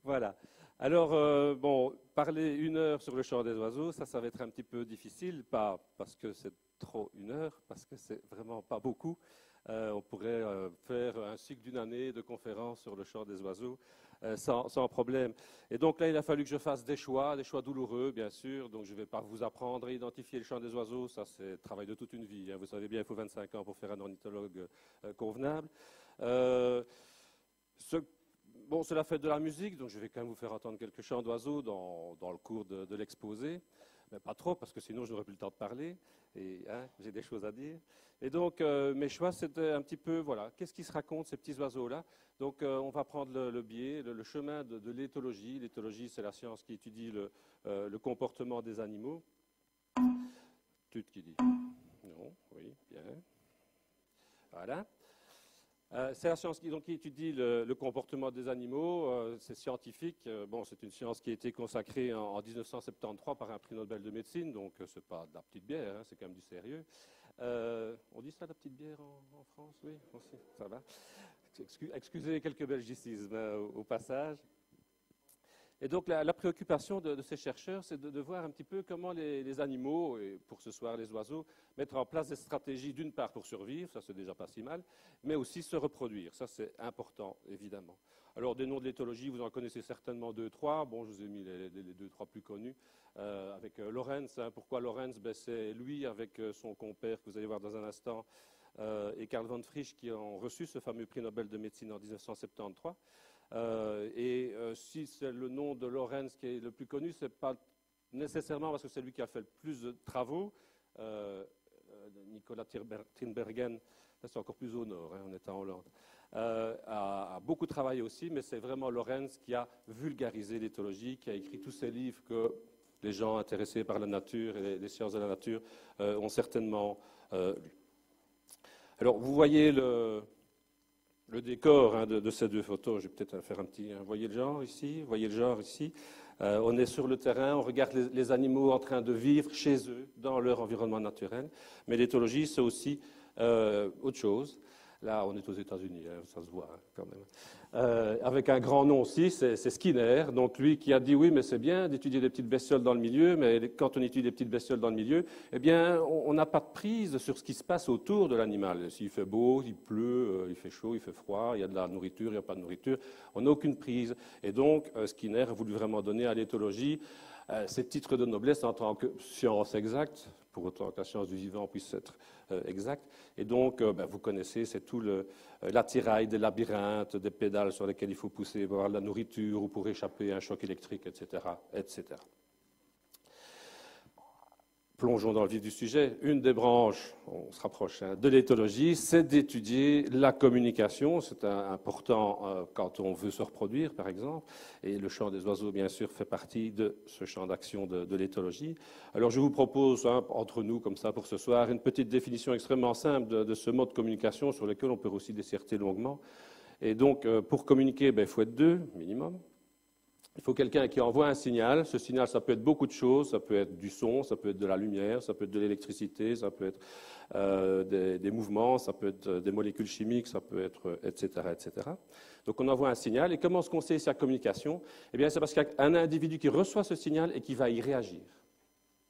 Voilà. Alors, bon, parler 1 heure sur le chant des oiseaux, ça va être un petit peu difficile, pas parce que c'est trop 1 heure, parce que c'est vraiment pas beaucoup. On pourrait faire un cycle d'1 année de conférences sur le chant des oiseaux sans problème. Et donc là, il a fallu que je fasse des choix douloureux, bien sûr. Donc je ne vais pas vous apprendre à identifier le chant des oiseaux, ça c'est le travail de toute une vie, hein. Vous savez bien, il faut 25 ans pour faire un ornithologue convenable. Ce Bon, c'est la fête de la musique, donc je vais quand même vous faire entendre quelques chants d'oiseaux dans le cours de l'exposé. Mais pas trop, parce que sinon je n'aurais plus le temps de parler. Et hein, j'ai des choses à dire. Et donc, mes choix, c'était un petit peu, voilà, qu'est-ce qui se raconte, ces petits oiseaux-là? Donc, on va prendre le biais, le chemin de l'éthologie. L'éthologie, c'est la science qui étudie le comportement des animaux. Tut qui dit non, oui, bien. Voilà. C'est la science qui étudie le comportement des animaux. C'est scientifique. Bon, c'est une science qui a été consacrée en 1973 par un prix Nobel de médecine, donc c'est pas de la petite bière, hein, c'est quand même du sérieux. On dit ça, la petite bière en France? Oui, aussi, ça va. Excusez quelques belgicismes au passage. Et donc la préoccupation de ces chercheurs, c'est de voir un petit peu comment les animaux, et pour ce soir les oiseaux, mettre en place des stratégies d'une part pour survivre, ça c'est déjà pas si mal, mais aussi se reproduire, ça c'est important évidemment. Alors des noms de l'éthologie, vous en connaissez certainement 2-3, bon je vous ai mis les 2-3 plus connus, avec Lorenz, hein. Pourquoi Lorenz? Ben, c'est lui avec son compère que vous allez voir dans un instant, et Karl von Frisch qui ont reçu ce fameux prix Nobel de médecine en 1973. Si c'est le nom de Lorenz qui est le plus connu, ce n'est pas nécessairement parce que c'est lui qui a fait le plus de travaux. Nicolas Tinbergen, c'est encore plus au nord, hein, on est en Hollande, a beaucoup travaillé aussi, mais c'est vraiment Lorenz qui a vulgarisé l'éthologie, qui a écrit tous ces livres que les gens intéressés par la nature et les sciences de la nature ont certainement lus. Alors, vous voyez le décor, hein, de ces deux photos. Je vais peut-être faire un petit... Vous voyez le genre ici? Vous voyez le genre ici? On est sur le terrain, on regarde les animaux en train de vivre chez eux, dans leur environnement naturel. Mais l'éthologie, c'est aussi autre chose. Là, on est aux États-Unis, hein, ça se voit hein, quand même. Avec un grand nom aussi, c'est Skinner, donc lui qui a dit oui, mais c'est bien d'étudier des petites bestioles dans le milieu, mais quand on étudie des petites bestioles dans le milieu, eh bien, on n'a pas de prise sur ce qui se passe autour de l'animal. S'il fait beau, il pleut, il fait chaud, il fait froid, il y a de la nourriture, il n'y a pas de nourriture, on n'a aucune prise. Et donc, Skinner a voulu vraiment donner à l'éthologie ces titres de noblesse en tant que science exacte, pour autant que la science du vivant puisse être exacte. Et donc, vous connaissez, c'est tout l'attirail des labyrinthes, des pédales sur lesquelles il faut pousser pour avoir de la nourriture ou pour échapper à un choc électrique, etc., etc. Plongeons dans le vif du sujet. Une des branches, on se rapproche, hein, de l'éthologie, c'est d'étudier la communication. C'est important quand on veut se reproduire, par exemple. Et le chant des oiseaux, bien sûr, fait partie de ce champ d'action de l'éthologie. Alors, je vous propose, hein, entre nous, comme ça, pour ce soir, une petite définition extrêmement simple de ce mode de communication sur lequel on peut aussi disserter longuement. Et donc, pour communiquer, il faut être deux, minimum. Il faut quelqu'un qui envoie un signal. Ce signal, ça peut être beaucoup de choses. Ça peut être du son, ça peut être de la lumière, ça peut être de l'électricité, ça peut être des mouvements, ça peut être des molécules chimiques, ça peut être, etc., etc. Donc, on envoie un signal. Et comment est-ce qu'on sait sa communication? Eh bien, c'est parce qu'il y a un individu qui reçoit ce signal et qui va y réagir.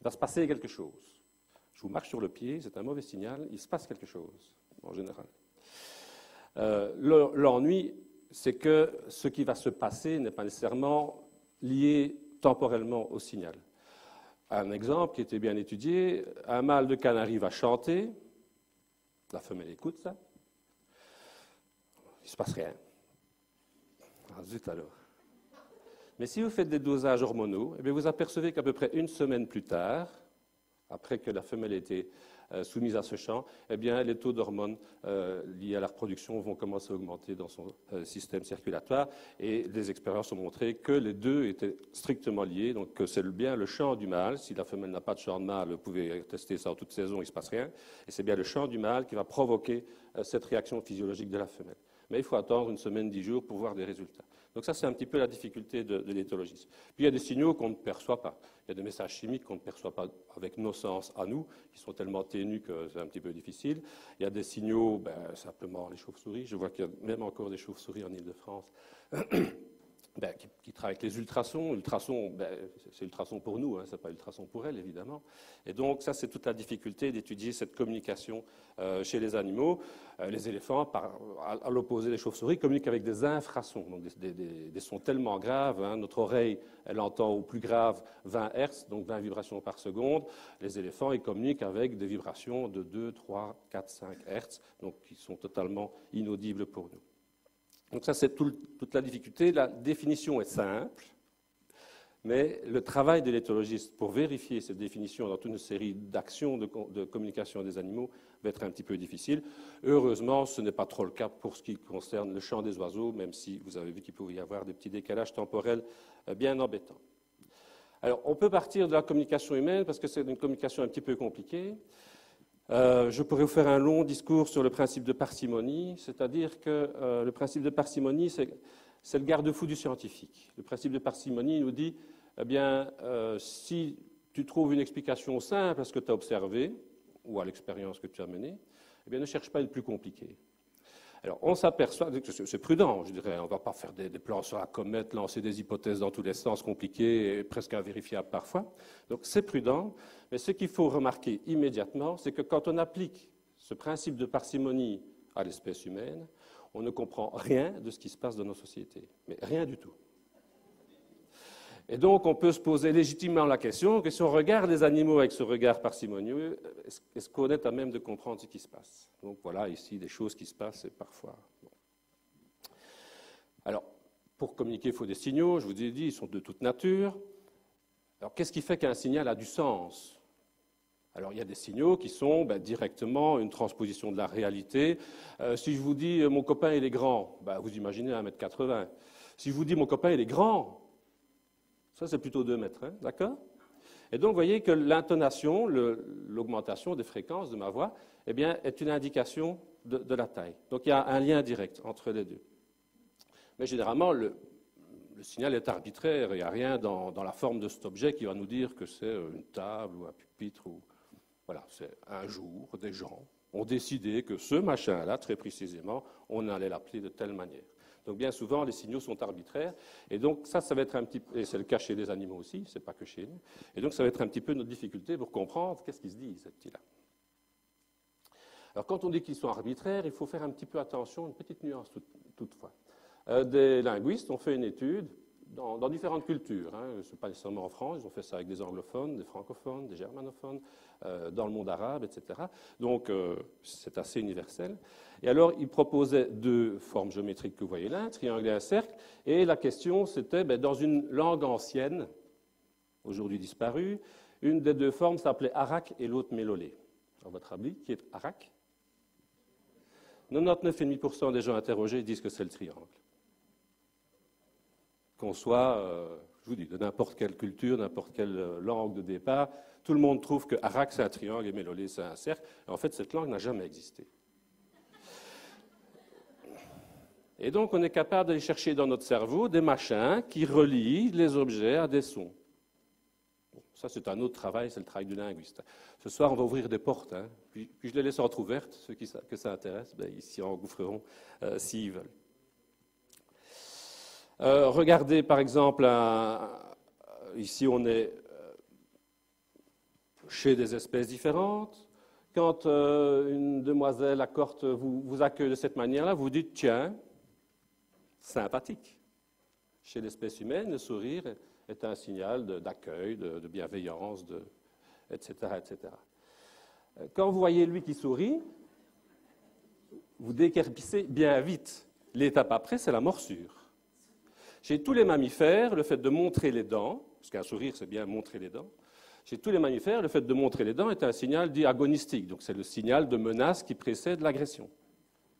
Il va se passer quelque chose. Je vous marche sur le pied, c'est un mauvais signal, il se passe quelque chose, en général. L'ennui, c'est que ce qui va se passer n'est pas nécessairement lié temporellement au signal. Un exemple qui était bien étudié, un mâle de canari va chanter, la femelle écoute ça, il ne se passe rien. Ah, zut alors. Mais si vous faites des dosages hormonaux, eh bien vous apercevez qu'à peu près une semaine plus tard, après que la femelle ait été soumise à ce chant, eh bien, les taux d'hormones liés à la reproduction vont commencer à augmenter dans son système circulatoire. Et les expériences ont montré que les deux étaient strictement liés. Donc, que c'est bien le chant du mâle. Si la femelle n'a pas de chant de mâle, vous pouvez tester ça en toute saison, il ne se passe rien. Et c'est bien le chant du mâle qui va provoquer cette réaction physiologique de la femelle. Mais il faut attendre une semaine, 10 jours pour voir des résultats. Donc ça, c'est un petit peu la difficulté de l'éthologie. Puis il y a des signaux qu'on ne perçoit pas. Il y a des messages chimiques qu'on ne perçoit pas avec nos sens à nous, qui sont tellement ténus que c'est un petit peu difficile. Il y a des signaux, simplement les chauves-souris. Je vois qu'il y a même encore des chauves-souris en Île-de-France. qui travaille avec les ultrasons. Ultrasons, c'est ultrasons pour nous, hein, ce n'est pas ultrasons pour elle, évidemment. Et donc, ça, c'est toute la difficulté d'étudier cette communication chez les animaux. Les éléphants, à l'opposé des chauves-souris, communiquent avec des infrasons, donc des sons tellement graves. Hein, notre oreille, elle entend au plus grave 20 Hz, donc 20 vibrations par seconde. Les éléphants, ils communiquent avec des vibrations de 2, 3, 4, 5 Hz, donc qui sont totalement inaudibles pour nous. Donc ça, c'est toute la difficulté. La définition est simple, mais le travail de l'éthologiste pour vérifier cette définition dans toute une série d'actions de communication des animaux va être un petit peu difficile. Heureusement, ce n'est pas trop le cas pour ce qui concerne le chant des oiseaux, même si vous avez vu qu'il pouvait y avoir des petits décalages temporels bien embêtants. Alors, on peut partir de la communication humaine, parce que c'est une communication un petit peu compliquée. Je pourrais vous faire un long discours sur le principe de parcimonie, c'est-à-dire que le principe de parcimonie, c'est le garde-fou du scientifique. Le principe de parcimonie nous dit, eh bien, si tu trouves une explication simple à ce que tu as observé, ou à l'expérience que tu as menée, eh bien, ne cherche pas le plus compliqué. Alors, on s'aperçoit, c'est prudent, je dirais, on ne va pas faire des plans sur la comète, lancer des hypothèses dans tous les sens compliquées et presque invérifiables parfois. Donc, c'est prudent, mais ce qu'il faut remarquer immédiatement, c'est que quand on applique ce principe de parcimonie à l'espèce humaine, on ne comprend rien de ce qui se passe dans nos sociétés, mais rien du tout. Et donc, on peut se poser légitimement la question que si on regarde les animaux avec ce regard parcimonieux, est-ce qu'on est à même de comprendre ce qui se passe? Donc voilà, ici, des choses qui se passent et parfois... Bon. Alors, pour communiquer, il faut des signaux, je vous ai dit, ils sont de toute nature. Alors, qu'est-ce qui fait qu'un signal a du sens? Alors, il y a des signaux qui sont directement une transposition de la réalité. Si je vous dis « mon copain, il est grand », vous imaginez 1,80 m. Si je vous dis « mon copain, il est grand », ça, c'est plutôt 2 mètres, hein, d'accord? Et donc, vous voyez que l'intonation, l'augmentation des fréquences de ma voix, eh bien, est une indication de la taille. Donc, il y a un lien direct entre les deux. Mais généralement, le signal est arbitraire. Il n'y a rien dans la forme de cet objet qui va nous dire que c'est une table ou un pupitre. Voilà, c'est un jour, des gens ont décidé que ce machin-là, très précisément, on allait l'appeler de telle manière. Donc, bien souvent, les signaux sont arbitraires. Et donc, ça va être un petit peu, et c'est le cas chez les animaux aussi, ce n'est pas que chez nous. Et donc, ça va être un petit peu notre difficulté pour comprendre qu'est-ce qu'ils se disent, ces petits-là. Alors, quand on dit qu'ils sont arbitraires, il faut faire un petit peu attention, une petite nuance toutefois. Des linguistes ont fait une étude dans différentes cultures. Hein. Ce n'est pas nécessairement en France, ils ont fait ça avec des anglophones, des francophones, des germanophones, dans le monde arabe, etc. Donc, c'est assez universel. Et alors, ils proposaient 2 formes géométriques que vous voyez là, un triangle et un cercle. Et la question, c'était, dans une langue ancienne, aujourd'hui disparue, une des 2 formes s'appelait arak et l'autre mélolé. À votre avis, qui est arak? 99,5% des gens interrogés disent que c'est le triangle. Qu'on soit, je vous dis, de n'importe quelle culture, n'importe quelle langue de départ, tout le monde trouve que arak c'est un triangle et mélolé c'est un cercle. Et en fait, cette langue n'a jamais existé. Et donc, on est capable d'aller chercher dans notre cerveau des machins qui relient les objets à des sons. Bon, ça, c'est un autre travail, c'est le travail du linguiste. Ce soir, on va ouvrir des portes, hein, puis je les laisse entrouvertes. Ceux que ça intéresse, ils s'y engouffreront s'ils veulent. Regardez, par exemple, ici, on est chez des espèces différentes. Quand une demoiselle à Corte vous accueille de cette manière-là, vous dites « tiens ». Sympathique. Chez l'espèce humaine, le sourire est un signal d'accueil, de bienveillance, etc., etc. Quand vous voyez lui qui sourit, vous déguerpissez bien vite. L'étape après, c'est la morsure. Chez tous les mammifères, le fait de montrer les dents, parce qu'un sourire, c'est bien montrer les dents, chez tous les mammifères, le fait de montrer les dents est un signal dit agonistique, donc c'est le signal de menace qui précède l'agression.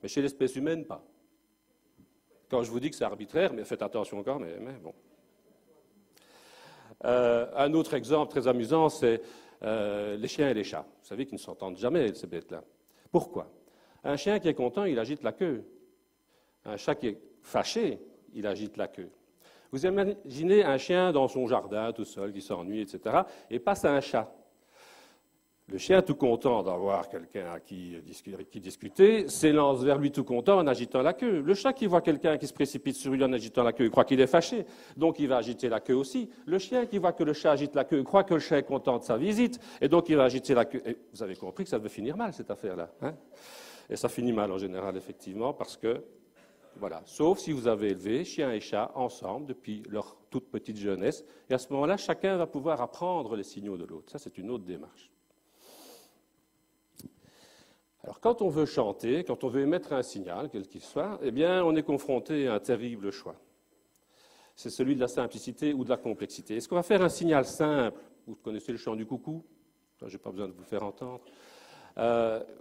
Mais chez l'espèce humaine, pas. Quand je vous dis que c'est arbitraire, mais faites attention encore, mais bon. Un autre exemple très amusant, c'est les chiens et les chats. Vous savez qu'ils ne s'entendent jamais, ces bêtes-là. Pourquoi? Un chien qui est content, il agite la queue. Un chat qui est fâché, il agite la queue. Vous imaginez un chien dans son jardin, tout seul, qui s'ennuie, etc., et passe à un chat. Le chien, tout content d'avoir quelqu'un à qui discuter, s'élance vers lui tout content en agitant la queue. Le chat qui voit quelqu'un qui se précipite sur lui en agitant la queue, il croit qu'il est fâché, donc il va agiter la queue aussi. Le chien qui voit que le chat agite la queue, croit que le chat est content de sa visite, et donc il va agiter la queue. Et vous avez compris que ça devait finir mal, cette affaire-là. Hein, et ça finit mal en général, effectivement, parce que, voilà, sauf si vous avez élevé chien et chat ensemble depuis leur toute petite jeunesse, et à ce moment-là, chacun va pouvoir apprendre les signaux de l'autre. Ça, c'est une autre démarche. Alors, quand on veut chanter, quand on veut émettre un signal, quel qu'il soit, eh bien, on est confronté à un terrible choix. C'est celui de la simplicité ou de la complexité. Est-ce qu'on va faire un signal simple? Vous connaissez le chant du coucou? Je n'ai pas besoin de vous le faire entendre.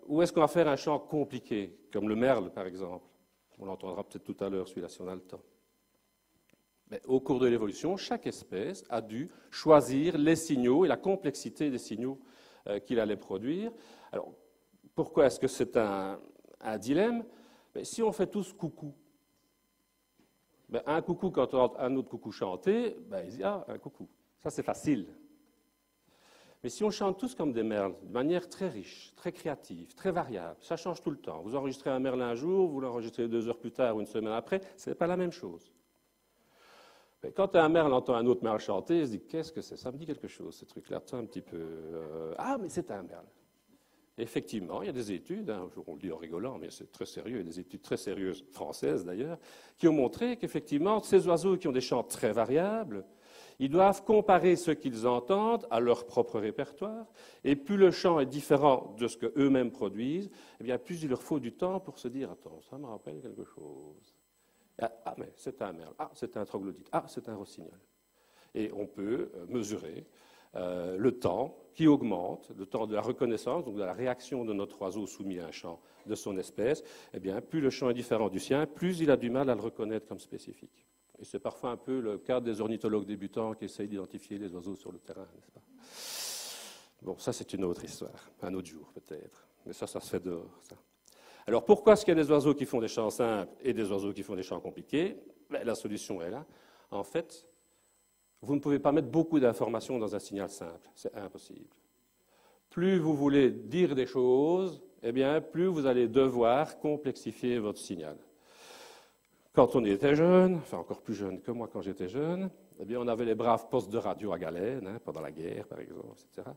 Ou est-ce qu'on va faire un chant compliqué, comme le merle, par exemple? On l'entendra peut-être tout à l'heure, celui-là, si on a le temps. Mais au cours de l'évolution, chaque espèce a dû choisir les signaux et la complexité des signaux qu'il allait produire. Alors, pourquoi est-ce que c'est un dilemme? Si on fait tous coucou, un coucou, quand on entend un autre coucou chanter, il dit « Ah, un coucou ». Ça, c'est facile. Mais si on chante tous comme des merles, de manière très riche, très créative, très variable, ça change tout le temps. Vous enregistrez un merle un jour, vous l'enregistrez 2 heures plus tard ou une semaine après, ce n'est pas la même chose. Mais quand un merle entend un autre merle chanter, il se dit « Qu'est-ce que c'est? Ça me dit quelque chose, ce truc-là, un petit peu… Ah, mais c'est un merle ». Effectivement, il y a des études, on le dit en rigolant, mais c'est très sérieux, il y a des études très sérieuses, françaises d'ailleurs, qui ont montré qu'effectivement, ces oiseaux qui ont des chants très variables, ils doivent comparer ce qu'ils entendent à leur propre répertoire, et plus le chant est différent de ce qu'eux-mêmes produisent, eh bien, plus il leur faut du temps pour se dire « Attends, ça me rappelle quelque chose. Ah, mais c'est un merle. Ah, c'est un troglodyte. Ah, c'est un rossignol. » Et on peut mesurer le temps qui augmente, le temps de la reconnaissance, donc de la réaction de notre oiseau soumis à un chant de son espèce, eh bien, plus le chant est différent du sien, plus il a du mal à le reconnaître comme spécifique. Et c'est parfois un peu le cas des ornithologues débutants qui essayent d'identifier les oiseaux sur le terrain, n'est-ce pas? Bon, ça c'est une autre histoire, un autre jour peut-être, mais ça se fait dehors, ça. Alors pourquoi est-ce qu'il y a des oiseaux qui font des chants simples et des oiseaux qui font des chants compliqués? La solution est là. En fait, vous ne pouvez pas mettre beaucoup d'informations dans un signal simple, c'est impossible. Plus vous voulez dire des choses, eh bien, plus vous allez devoir complexifier votre signal. Quand on était jeune, enfin encore plus jeune que moi quand j'étais jeune, eh bien, on avait les braves postes de radio à galène, pendant la guerre par exemple, etc.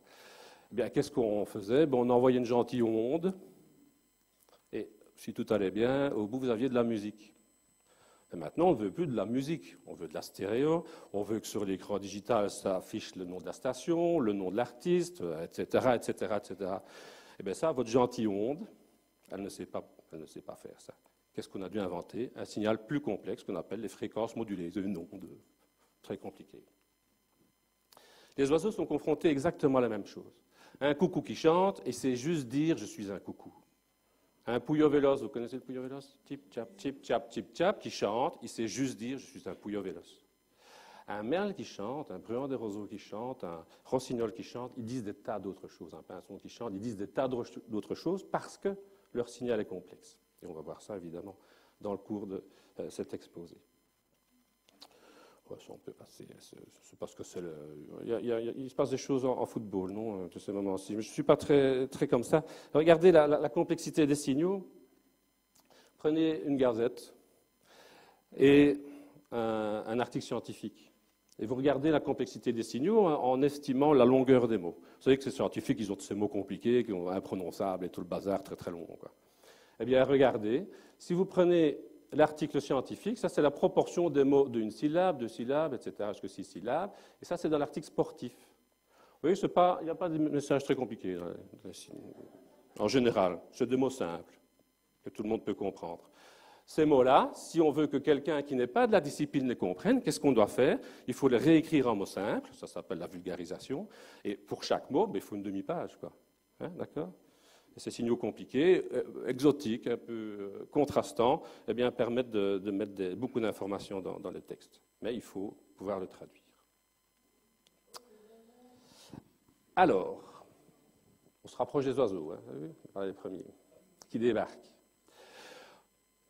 Eh bien, qu'est-ce qu'on faisait? On envoyait une gentille onde, et si tout allait bien, au bout vous aviez de la musique. Et maintenant, on ne veut plus de la musique, on veut de la stéréo, on veut que sur l'écran digital, ça affiche le nom de la station, le nom de l'artiste, etc., etc., etc. Eh bien ça, votre gentille onde, elle ne sait pas faire ça. Qu'est-ce qu'on a dû inventer? Un signal plus complexe qu'on appelle les fréquences modulées, une onde très compliquée. Les oiseaux sont confrontés exactement à la même chose. Un coucou qui chante, et c'est juste dire « je suis un coucou ». Un pouillot véloce, vous connaissez le pouillot véloce? Tip, tchap, tip, tchap, tip, tchap, qui chante, il sait juste dire « je suis un pouillot véloce ». Un merle qui chante, un bruant des roseaux qui chante, un rossignol qui chante, ils disent des tas d'autres choses. Un pinson qui chante, ils disent des tas d'autres choses parce que leur signal est complexe. Et on va voir ça, évidemment, dans le cours de cet exposé. Ouais, ça, on peut passer. C'est parce que c'est le. Il se passe des choses en football, non, de ces moments-ci. Mais je ne suis pas très comme ça. Regardez la complexité des signaux. Prenez une gazette et un article scientifique. Et vous regardez la complexité des signaux en estimant la longueur des mots. Vous savez que ces scientifiques, ils ont ces mots compliqués, qui sont imprononçables et tout le bazar très très long, quoi. Eh bien, regardez, si vous prenez l'article scientifique, ça c'est la proportion des mots d'une syllabe, 2 syllabes, etc., jusqu'à 6 syllabes, et ça c'est dans l'article sportif. Vous voyez, il n'y a pas de message très compliqué, en général, c'est des mots simples, que tout le monde peut comprendre. Ces mots-là, si on veut que quelqu'un qui n'est pas de la discipline les comprenne, qu'est-ce qu'on doit faire? Il faut les réécrire en mots simples, ça s'appelle la vulgarisation, et pour chaque mot, il faut une demi-page, quoi. Hein, d'accord? Ces signaux compliqués, exotiques, un peu contrastants, eh bien, permettent de mettre beaucoup d'informations dans le texte. Mais il faut pouvoir le traduire. Alors, on se rapproche des oiseaux, hein, vous avez vu, les premiers qui débarquent.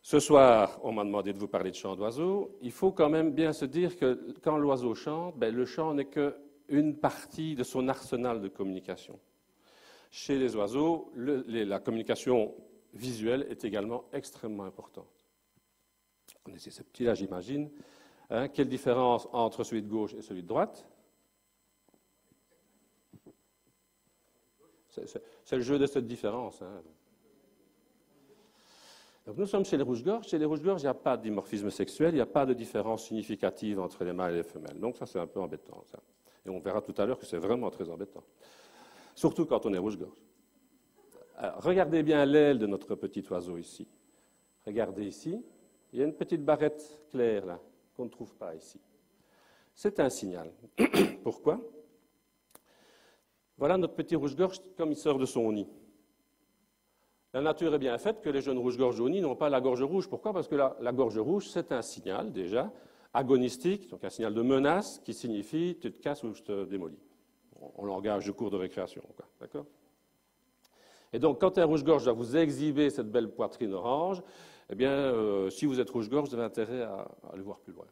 Ce soir, on m'a demandé de vous parler de chant d'oiseaux. Il faut quand même bien se dire que quand l'oiseau chante, le chant n'est qu'une partie de son arsenal de communication. Chez les oiseaux, la communication visuelle est également extrêmement importante. On est ces petits-là, j'imagine. Hein, quelle différence entre celui de gauche et celui de droite? C'est le jeu de cette différence. Hein. Donc nous sommes chez les rouges-gorges. Chez les rouges-gorges, il n'y a pas de dimorphisme sexuel, il n'y a pas de différence significative entre les mâles et les femelles. Donc ça, c'est un peu embêtant. Ça. Et on verra tout à l'heure que c'est vraiment très embêtant. Surtout quand on est rouge-gorge. Regardez bien l'aile de notre petit oiseau ici. Regardez ici. Il y a une petite barrette claire là, qu'on ne trouve pas ici. C'est un signal. Pourquoi? Voilà notre petit rouge-gorge comme il sort de son nid. La nature est bien faite que les jeunes rouges-gorges au nid n'ont pas la gorge rouge. Pourquoi? Parce que la gorge rouge, c'est un signal déjà agonistique, donc un signal de menace qui signifie tu te casses ou je te démolis. En langage de cours de récréation. D'accord? Et donc, quand un rouge-gorge va vous exhiber cette belle poitrine orange, eh bien, si vous êtes rouge-gorge, vous avez intérêt à aller voir plus loin.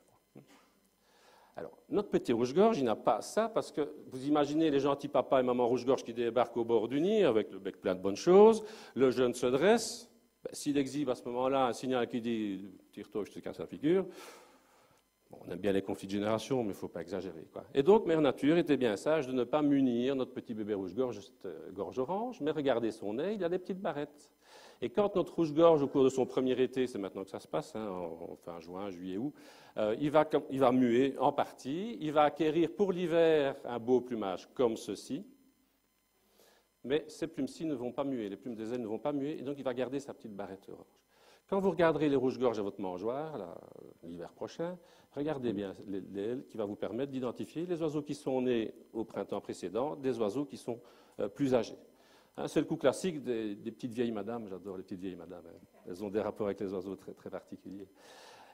Alors, notre petit rouge-gorge, il n'a pas ça parce que vous imaginez les gentils papas et maman rouge-gorge qui débarquent au bord du nid avec le bec plein de bonnes choses. Le jeune se dresse. Ben, s'il exhibe à ce moment-là un signal qui dit « tire-toi, je te casse la figure », bon, on aime bien les conflits de génération, mais il ne faut pas exagérer. Quoi. Et donc, Mère Nature était bien sage de ne pas munir notre petit bébé rouge-gorge, gorge orange, mais regardez son nez, il a des petites barrettes. Et quand notre rouge-gorge, au cours de son premier été, c'est maintenant que ça se passe, hein, en fin juin, juillet, août, il va muer en partie, il va acquérir pour l'hiver un beau plumage comme ceci, mais ces plumes-ci ne vont pas muer, les plumes des ailes ne vont pas muer, et donc il va garder sa petite barrette orange. Quand vous regarderez les rouges-gorges à votre mangeoire, l'hiver prochain, regardez bien l'aile qui va vous permettre d'identifier les oiseaux qui sont nés au printemps précédent, des oiseaux qui sont plus âgés. Hein, c'est le coup classique des petites vieilles madames, j'adore les petites vieilles madames, hein. Elles ont des rapports avec les oiseaux très, très particuliers,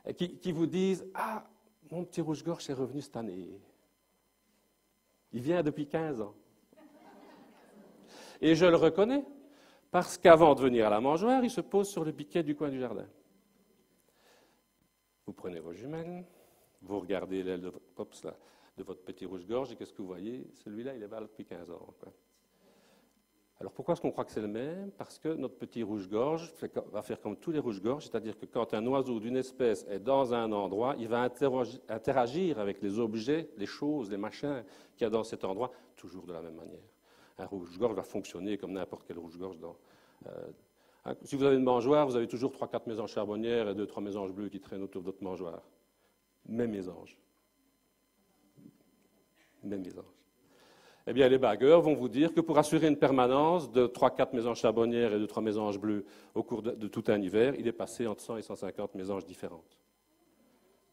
et qui vous disent « Ah, mon petit rouge-gorge est revenu cette année. Il vient depuis 15 ans. » Et je le reconnais. Parce qu'avant de venir à la mangeoire, il se pose sur le piquet du coin du jardin. Vous prenez vos jumelles, vous regardez l'aile de votre petit rouge-gorge, et qu'est-ce que vous voyez? Celui-là, il est là depuis 15 ans. Quoi. Alors pourquoi est-ce qu'on croit que c'est le même? Parce que notre petit rouge-gorge va faire comme tous les rouges-gorges, c'est-à-dire que quand un oiseau d'une espèce est dans un endroit, il va interagir avec les objets, les choses, les machins qu'il y a dans cet endroit, toujours de la même manière. Un rouge-gorge va fonctionner comme n'importe quel rouge-gorge. Si vous avez une mangeoire, vous avez toujours 3-4 mésanges charbonnières et 2-3 mésanges bleus qui traînent autour de votre mangeoire. Même mésanges. Même mésanges. Eh bien, les bagueurs vont vous dire que pour assurer une permanence de 3-4 mésanges charbonnières et 2-3 mésanges bleus au cours de tout un hiver, il est passé entre 100 et 150 mésanges différentes.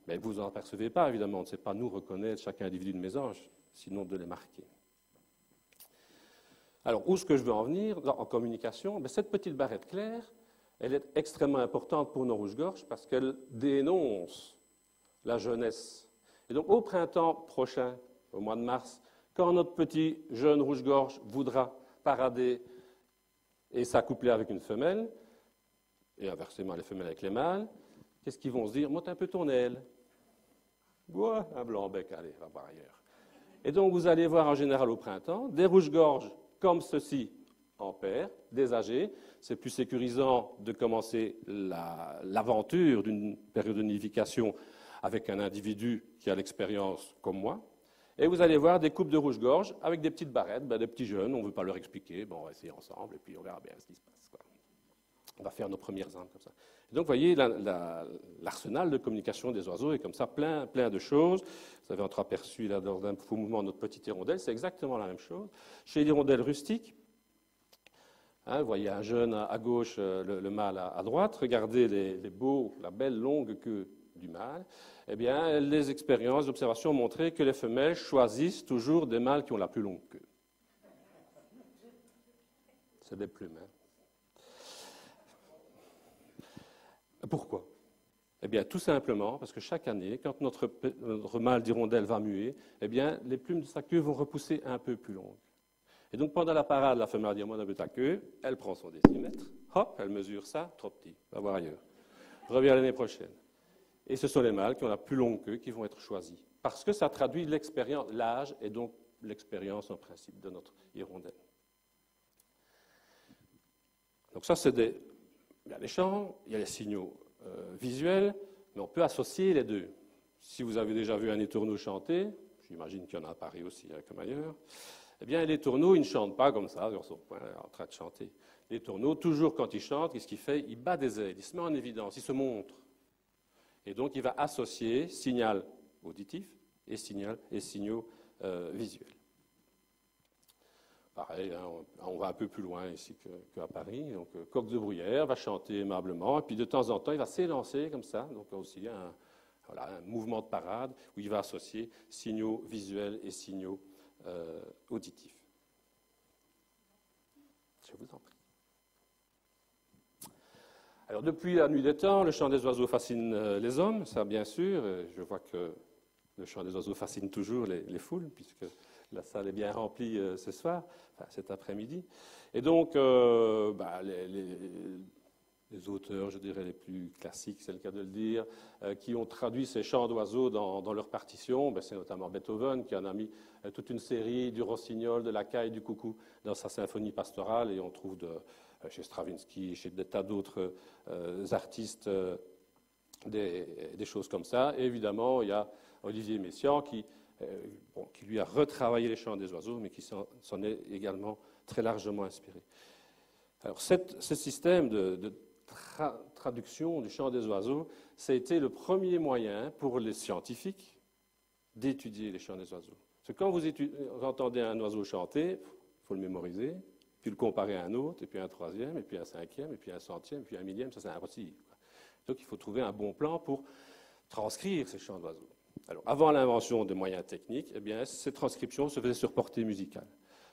Mais vous n'en apercevez pas, évidemment. On ne sait pas nous reconnaître chaque individu de mésange, sinon de les marquer. Alors, où est-ce que je veux en venir en communication? Cette petite barrette claire, elle est extrêmement importante pour nos rouges-gorges parce qu'elle dénonce la jeunesse. Et donc, au printemps prochain, au mois de mars, quand notre petit jeune rouge-gorge voudra parader et s'accoupler avec une femelle, et inversement les femelles avec les mâles, qu'est-ce qu'ils vont se dire? Monte un peu ton aile. Bois, un blanc-bec, allez, va voir ailleurs. Et donc, vous allez voir en général au printemps des rouges-gorges comme ceci en paire, des âgés. C'est plus sécurisant de commencer l'aventure d'une période de nidification avec un individu qui a l'expérience comme moi. Et vous allez voir des couples de rouge-gorge avec des petites barrettes, des petits jeunes, on ne veut pas leur expliquer, bon, on va essayer ensemble et puis on verra bien ce qui se passe. Quoi. On va faire nos premières armes comme ça. Et donc, vous voyez, l'arsenal de communication des oiseaux est comme ça, plein de choses. Vous avez entreaperçu là, dans un faux mouvement notre petite hirondelle, c'est exactement la même chose. Chez l'hirondelle rustique, hein, vous voyez un jeune à gauche, le mâle à droite. Regardez la belle longue queue du mâle. Eh bien, les expériences d'observation ont montré que les femelles choisissent toujours des mâles qui ont la plus longue queue. C'est des plumes, hein. Pourquoi? Eh bien, tout simplement parce que chaque année, quand notre mâle d'hirondelle va muer, eh bien, les plumes de sa queue vont repousser un peu plus longues. Et donc, pendant la parade, la femelle dit, moi, un peu ta queue, elle prend son décimètre, hop, elle mesure ça, trop petit, va voir ailleurs. Revient l'année prochaine. Et ce sont les mâles qui ont la plus longue queue qui vont être choisis. Parce que ça traduit l'expérience, l'âge et donc l'expérience en principe de notre hirondelle. Donc ça, il y a les chants, il y a les signaux visuels, mais on peut associer les deux. Si vous avez déjà vu un étourneau chanter, j'imagine qu'il y en a à Paris aussi, hein, comme ailleurs, eh bien, les tourneaux, ils ne chantent pas comme ça, sur son point, en train de chanter. Les tourneaux, toujours quand ils chantent, qu'est-ce qu'il fait? Il bat des ailes, il se met en évidence, il se montre. Et donc, il va associer signal auditif et signaux visuels. Pareil, hein, on va un peu plus loin ici qu'à Paris. Donc, coq de bruyère va chanter aimablement, et puis de temps en temps, il va s'élancer comme ça. Donc, aussi un mouvement de parade où il va associer signaux visuels et signaux auditifs. Je vous en prie. Alors, depuis la nuit des temps, le chant des oiseaux fascine les hommes, ça bien sûr. Je vois que le chant des oiseaux fascine toujours les foules, puisque la salle est bien remplie ce soir, enfin cet après-midi. Et donc, les auteurs, je dirais, les plus classiques, c'est le cas de le dire, qui ont traduit ces chants d'oiseaux dans leurs partitions, c'est notamment Beethoven, qui en a mis toute une série, du rossignol, de la caille, du coucou, dans sa symphonie pastorale, et on trouve chez Stravinsky, chez des tas d'autres artistes, des choses comme ça. Et évidemment, il y a Olivier Messiaen qui lui a retravaillé les chants des oiseaux, mais qui s'en est également très largement inspiré. Alors, ce système de traduction du chant des oiseaux, ça a été le premier moyen pour les scientifiques d'étudier les chants des oiseaux. Parce que quand vous entendez un oiseau chanter, il faut le mémoriser, puis le comparer à un autre, et puis un troisième, et puis un cinquième, et puis un centième, et puis un millième, ça c'est impossible. Donc il faut trouver un bon plan pour transcrire ces chants d'oiseaux. Alors, avant l'invention des moyens techniques, eh bien, ces transcriptions se faisaient sur portée musicale.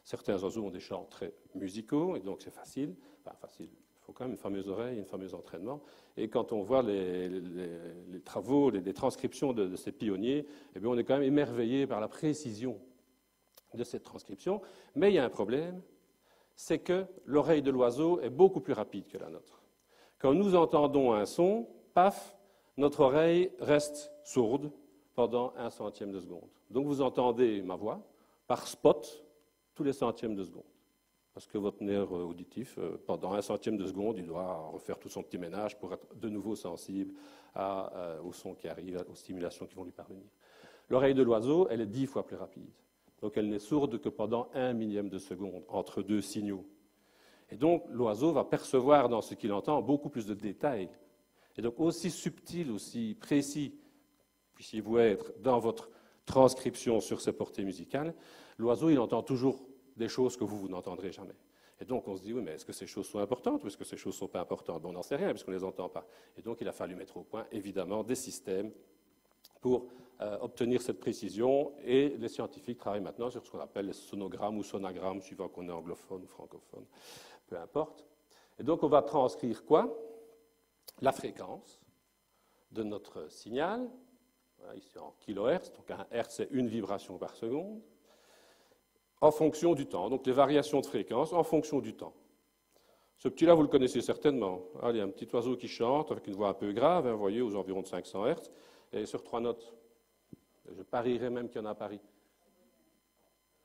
Certains oiseaux ont des chants très musicaux, et donc c'est facile. Enfin, facile, il faut quand même une fameuse oreille, un fameux entraînement. Et quand on voit les travaux, les transcriptions de ces pionniers, eh bien, on est quand même émerveillé par la précision de cette transcription. Mais il y a un problème, c'est que l'oreille de l'oiseau est beaucoup plus rapide que la nôtre. Quand nous entendons un son, paf, notre oreille reste sourde pendant 1/100 de seconde. Donc vous entendez ma voix par spot tous les centièmes de seconde. Parce que votre nerf auditif, pendant 1/100 de seconde, il doit refaire tout son petit ménage pour être de nouveau sensible aux sons qui arrivent, aux stimulations qui vont lui parvenir. L'oreille de l'oiseau, elle est 10 fois plus rapide. Donc elle n'est sourde que pendant 1/1000 de seconde, entre deux signaux. Et donc l'oiseau va percevoir dans ce qu'il entend beaucoup plus de détails. Et donc aussi subtil, aussi précis, puissiez-vous être dans votre transcription sur ces portées musicales, l'oiseau, il entend toujours des choses que vous n'entendrez jamais. Et donc on se dit, oui, mais est-ce que ces choses sont importantes ou est-ce que ces choses ne sont pas importantes? On n'en sait rien puisqu'on ne les entend pas. Et donc il a fallu mettre au point, évidemment, des systèmes pour obtenir cette précision. Et les scientifiques travaillent maintenant sur ce qu'on appelle les sonogrammes ou sonagrammes, suivant qu'on est anglophone ou francophone, peu importe. Et donc on va transcrire quoi? La fréquence de notre signal, voilà, ici en kilohertz, donc un hertz c'est une vibration par seconde, en fonction du temps. Donc les variations de fréquence en fonction du temps. Ce petit-là, vous le connaissez certainement. Allez, un petit oiseau qui chante avec une voix un peu grave, hein, vous voyez, aux environs de 500 hertz, et sur 3 notes. Je parierais même qu'il y en a à Paris.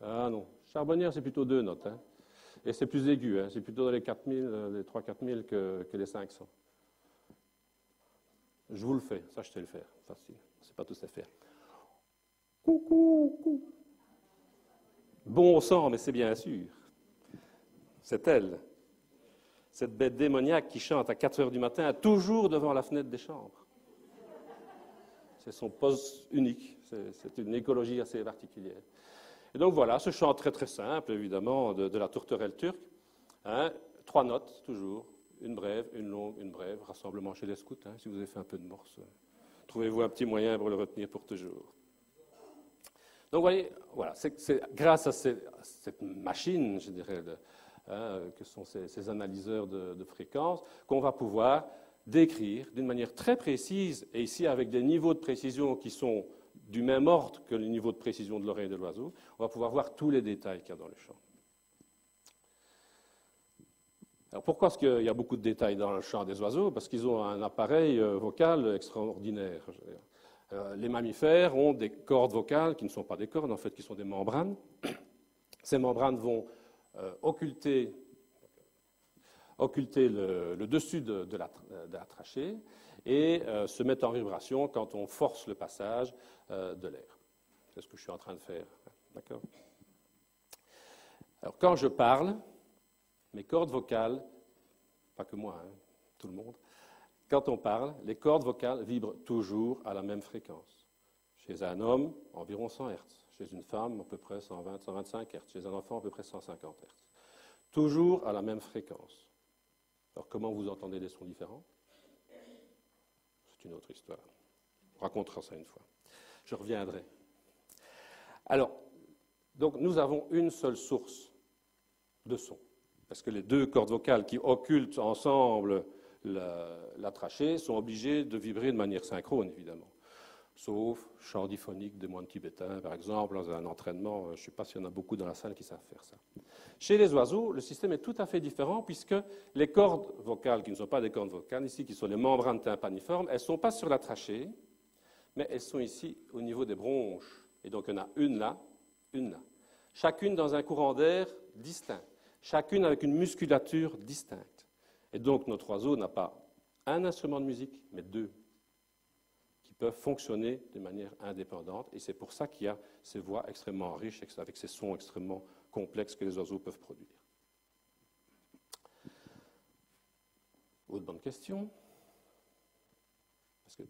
Ah non, charbonnière, c'est plutôt 2 notes. Hein. Et c'est plus aigu, hein, c'est plutôt dans les 4000, les 3-4 000 que les 500. Je vous le fais, ça je sais le faire, facile, je ne sais pas tout ça faire. Coucou, coucou. Bon sang, mais c'est bien sûr. C'est elle, cette bête démoniaque qui chante à 4 heures du matin, toujours devant la fenêtre des chambres. C'est son poste unique, c'est une écologie assez particulière. Et donc voilà, ce chant très très simple, évidemment, de la tourterelle turque. Hein, 3 notes, toujours. Une brève, une longue, une brève, rassemblement chez les scouts, hein, si vous avez fait un peu de morse. Trouvez-vous un petit moyen pour le retenir pour toujours. Donc, vous voyez, voilà, c'est grâce à cette machine, je dirais, que sont ces analyseurs de fréquences, qu'on va pouvoir décrire d'une manière très précise, et ici avec des niveaux de précision qui sont du même ordre que le niveau de précision de l'oreille de l'oiseau, on va pouvoir voir tous les détails qu'il y a dans le chant. Alors pourquoi est-ce qu'il y a beaucoup de détails dans le chant des oiseaux? Parce qu'ils ont un appareil vocal extraordinaire. Les mammifères ont des cordes vocales qui ne sont pas des cordes, en fait, qui sont des membranes. Ces membranes vont occulter occulter le dessus de la trachée et se mettent en vibration quand on force le passage de l'air. C'est ce que je suis en train de faire. D'accord ? Alors, quand je parle, mes cordes vocales, pas que moi, hein, tout le monde, quand on parle, les cordes vocales vibrent toujours à la même fréquence. Chez un homme, environ 100 Hz. Chez une femme, à peu près 120, 125 Hz. Chez un enfant, à peu près 150 Hz. Toujours à la même fréquence. Alors, comment vous entendez des sons différents ? C'est une autre histoire. On racontera ça une fois. Je reviendrai. Alors, donc, nous avons une seule source de son. Parce que les deux cordes vocales qui occultent ensemble la trachée sont obligées de vibrer de manière synchrone, évidemment. Sauf chant diphonique des moines tibétains, par exemple, dans un entraînement. Je ne sais pas s'il y en a beaucoup dans la salle qui savent faire ça. Chez les oiseaux, le système est tout à fait différent, puisque les cordes vocales, qui ne sont pas des cordes vocales, ici, qui sont les membranes tympaniformes, elles ne sont pas sur la trachée, mais elles sont ici, au niveau des bronches. Et donc, il y en a une là, une là. Chacune dans un courant d'air distinct. Chacune avec une musculature distincte. Et donc, notre oiseau n'a pas un instrument de musique, mais deux, qui peuvent fonctionner de manière indépendante. Et c'est pour ça qu'il y a ces voix extrêmement riches, avec ces sons extrêmement complexes que les oiseaux peuvent produire. Autre bonne question, parce que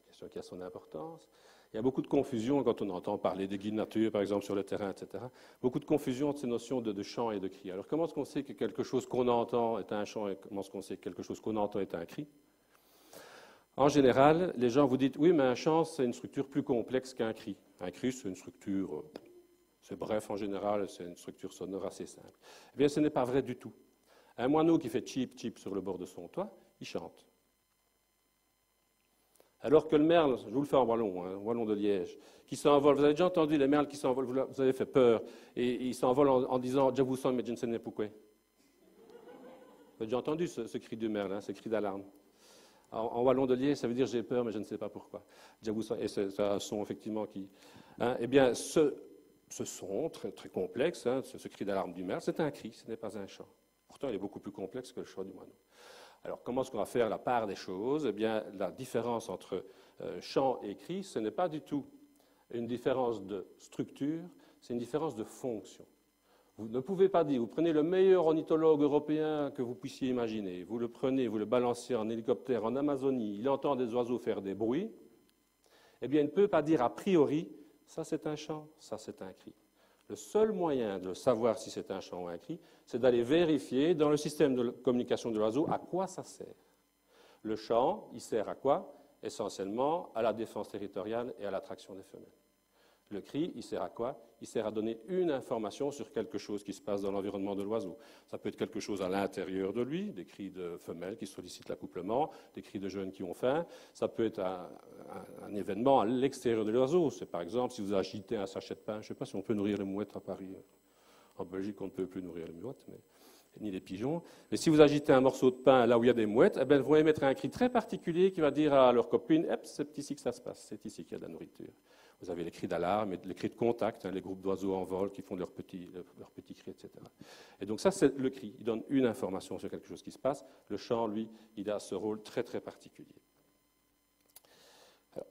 question qui a son importance. Il y a beaucoup de confusion quand on entend parler de guides nature, par exemple, sur le terrain, etc. Beaucoup de confusion entre ces notions de chant et de cri. Alors, comment est-ce qu'on sait que quelque chose qu'on entend est un chant et comment est-ce qu'on sait que quelque chose qu'on entend est un cri ? En général, les gens vous disent « oui, mais un chant, c'est une structure plus complexe qu'un cri. Un cri, c'est une structure, c'est bref en général, c'est une structure sonore assez simple. » Eh bien, ce n'est pas vrai du tout. Un moineau qui fait « chip, chip » sur le bord de son toit, il chante. Alors que le merle, je vous le fais en wallon, hein, wallon de Liège, qui s'envole, vous avez déjà entendu les merles qui s'envolent, vous avez fait peur, et ils s'envolent en disant « je vous sens, mais je ne sais pas pourquoi ». Vous avez déjà entendu ce cri du merle, hein, ce cri d'alarme. En wallon de Liège, ça veut dire « j'ai peur, mais je ne sais pas pourquoi ». Et c'est un son effectivement qui... Hein, eh bien, ce son très, très complexe, hein, ce cri d'alarme du merle, c'est un cri, ce n'est pas un chant. Pourtant, il est beaucoup plus complexe que le chant du moineau. Alors, comment est-ce qu'on va faire la part des choses ? Eh bien, la différence entre chant et cri, ce n'est pas du tout une différence de structure, c'est une différence de fonction. Vous ne pouvez pas dire, vous prenez le meilleur ornithologue européen que vous puissiez imaginer, vous le prenez, vous le balancez en hélicoptère en Amazonie, il entend des oiseaux faire des bruits, eh bien, il ne peut pas dire a priori, ça c'est un chant, ça c'est un cri. Le seul moyen de savoir si c'est un chant ou un cri, c'est d'aller vérifier dans le système de communication de l'oiseau à quoi ça sert. Le chant, il sert à quoi ? Essentiellement à la défense territoriale et à l'attraction des femelles. Le cri, il sert à quoi ? Il sert à donner une information sur quelque chose qui se passe dans l'environnement de l'oiseau. Ça peut être quelque chose à l'intérieur de lui, des cris de femelles qui sollicitent l'accouplement, des cris de jeunes qui ont faim. Ça peut être un événement à l'extérieur de l'oiseau. C'est par exemple si vous agitez un sachet de pain. Je ne sais pas si on peut nourrir les mouettes à Paris. En Belgique, on ne peut plus nourrir les mouettes, ni les pigeons. Mais si vous agitez un morceau de pain là où il y a des mouettes, eh bien, elles vont émettre un cri très particulier qui va dire à leurs copines « c'est ici que ça se passe, c'est ici qu'il y a de la nourriture ». Vous avez les cris d'alarme, les cris de contact, hein, les groupes d'oiseaux en vol qui font leurs petits cris, etc. Et donc ça, c'est le cri. Il donne une information sur quelque chose qui se passe. Le chant, lui, il a ce rôle très, très particulier. Alors,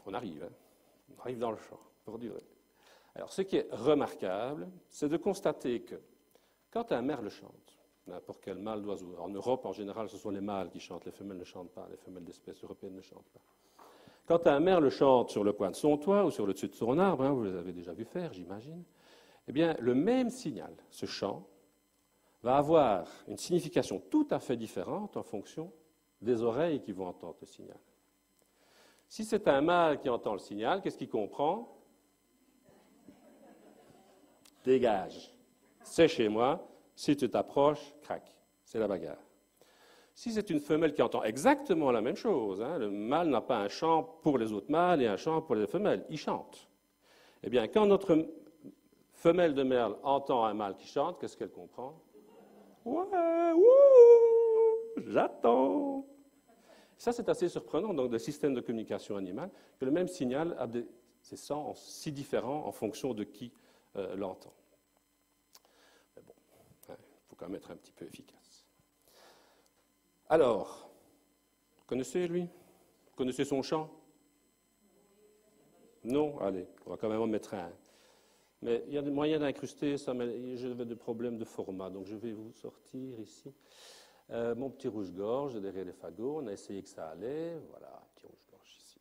on arrive dans le chant, pour durer. Alors, ce qui est remarquable, c'est de constater que quand un merle chante, n'importe quel mâle d'oiseau, en Europe, en général, ce sont les mâles qui chantent, les femelles ne chantent pas, les femelles d'espèces européennes ne chantent pas. Quand un merle chante sur le coin de son toit ou sur le dessus de son arbre, hein, vous les avez déjà vu faire, j'imagine, eh bien, le même signal, ce chant, va avoir une signification tout à fait différente en fonction des oreilles qui vont entendre le signal. Si c'est un mâle qui entend le signal, qu'est-ce qu'il comprend ? Dégage. C'est chez moi. Si tu t'approches, crac, c'est la bagarre. Si c'est une femelle qui entend exactement la même chose, hein, le mâle n'a pas un chant pour les autres mâles et un chant pour les femelles, il chante. Eh bien, quand notre femelle de merle entend un mâle qui chante, qu'est-ce qu'elle comprend ? Ouais, wouh, j'attends. Ça, c'est assez surprenant, donc, des systèmes de communication animale, que le même signal a des sons si différents en fonction de qui l'entend. Mais bon, il faut quand même être un petit peu efficace. Alors, vous connaissez lui? Vous connaissez son chant? Non? Allez, on va quand même en mettre un. Mais il y a des moyens d'incruster ça, mais j'avais des problèmes de format, donc je vais vous sortir ici. Mon petit rouge-gorge derrière les fagots, on a essayé que ça allait. Voilà, petit rouge-gorge ici.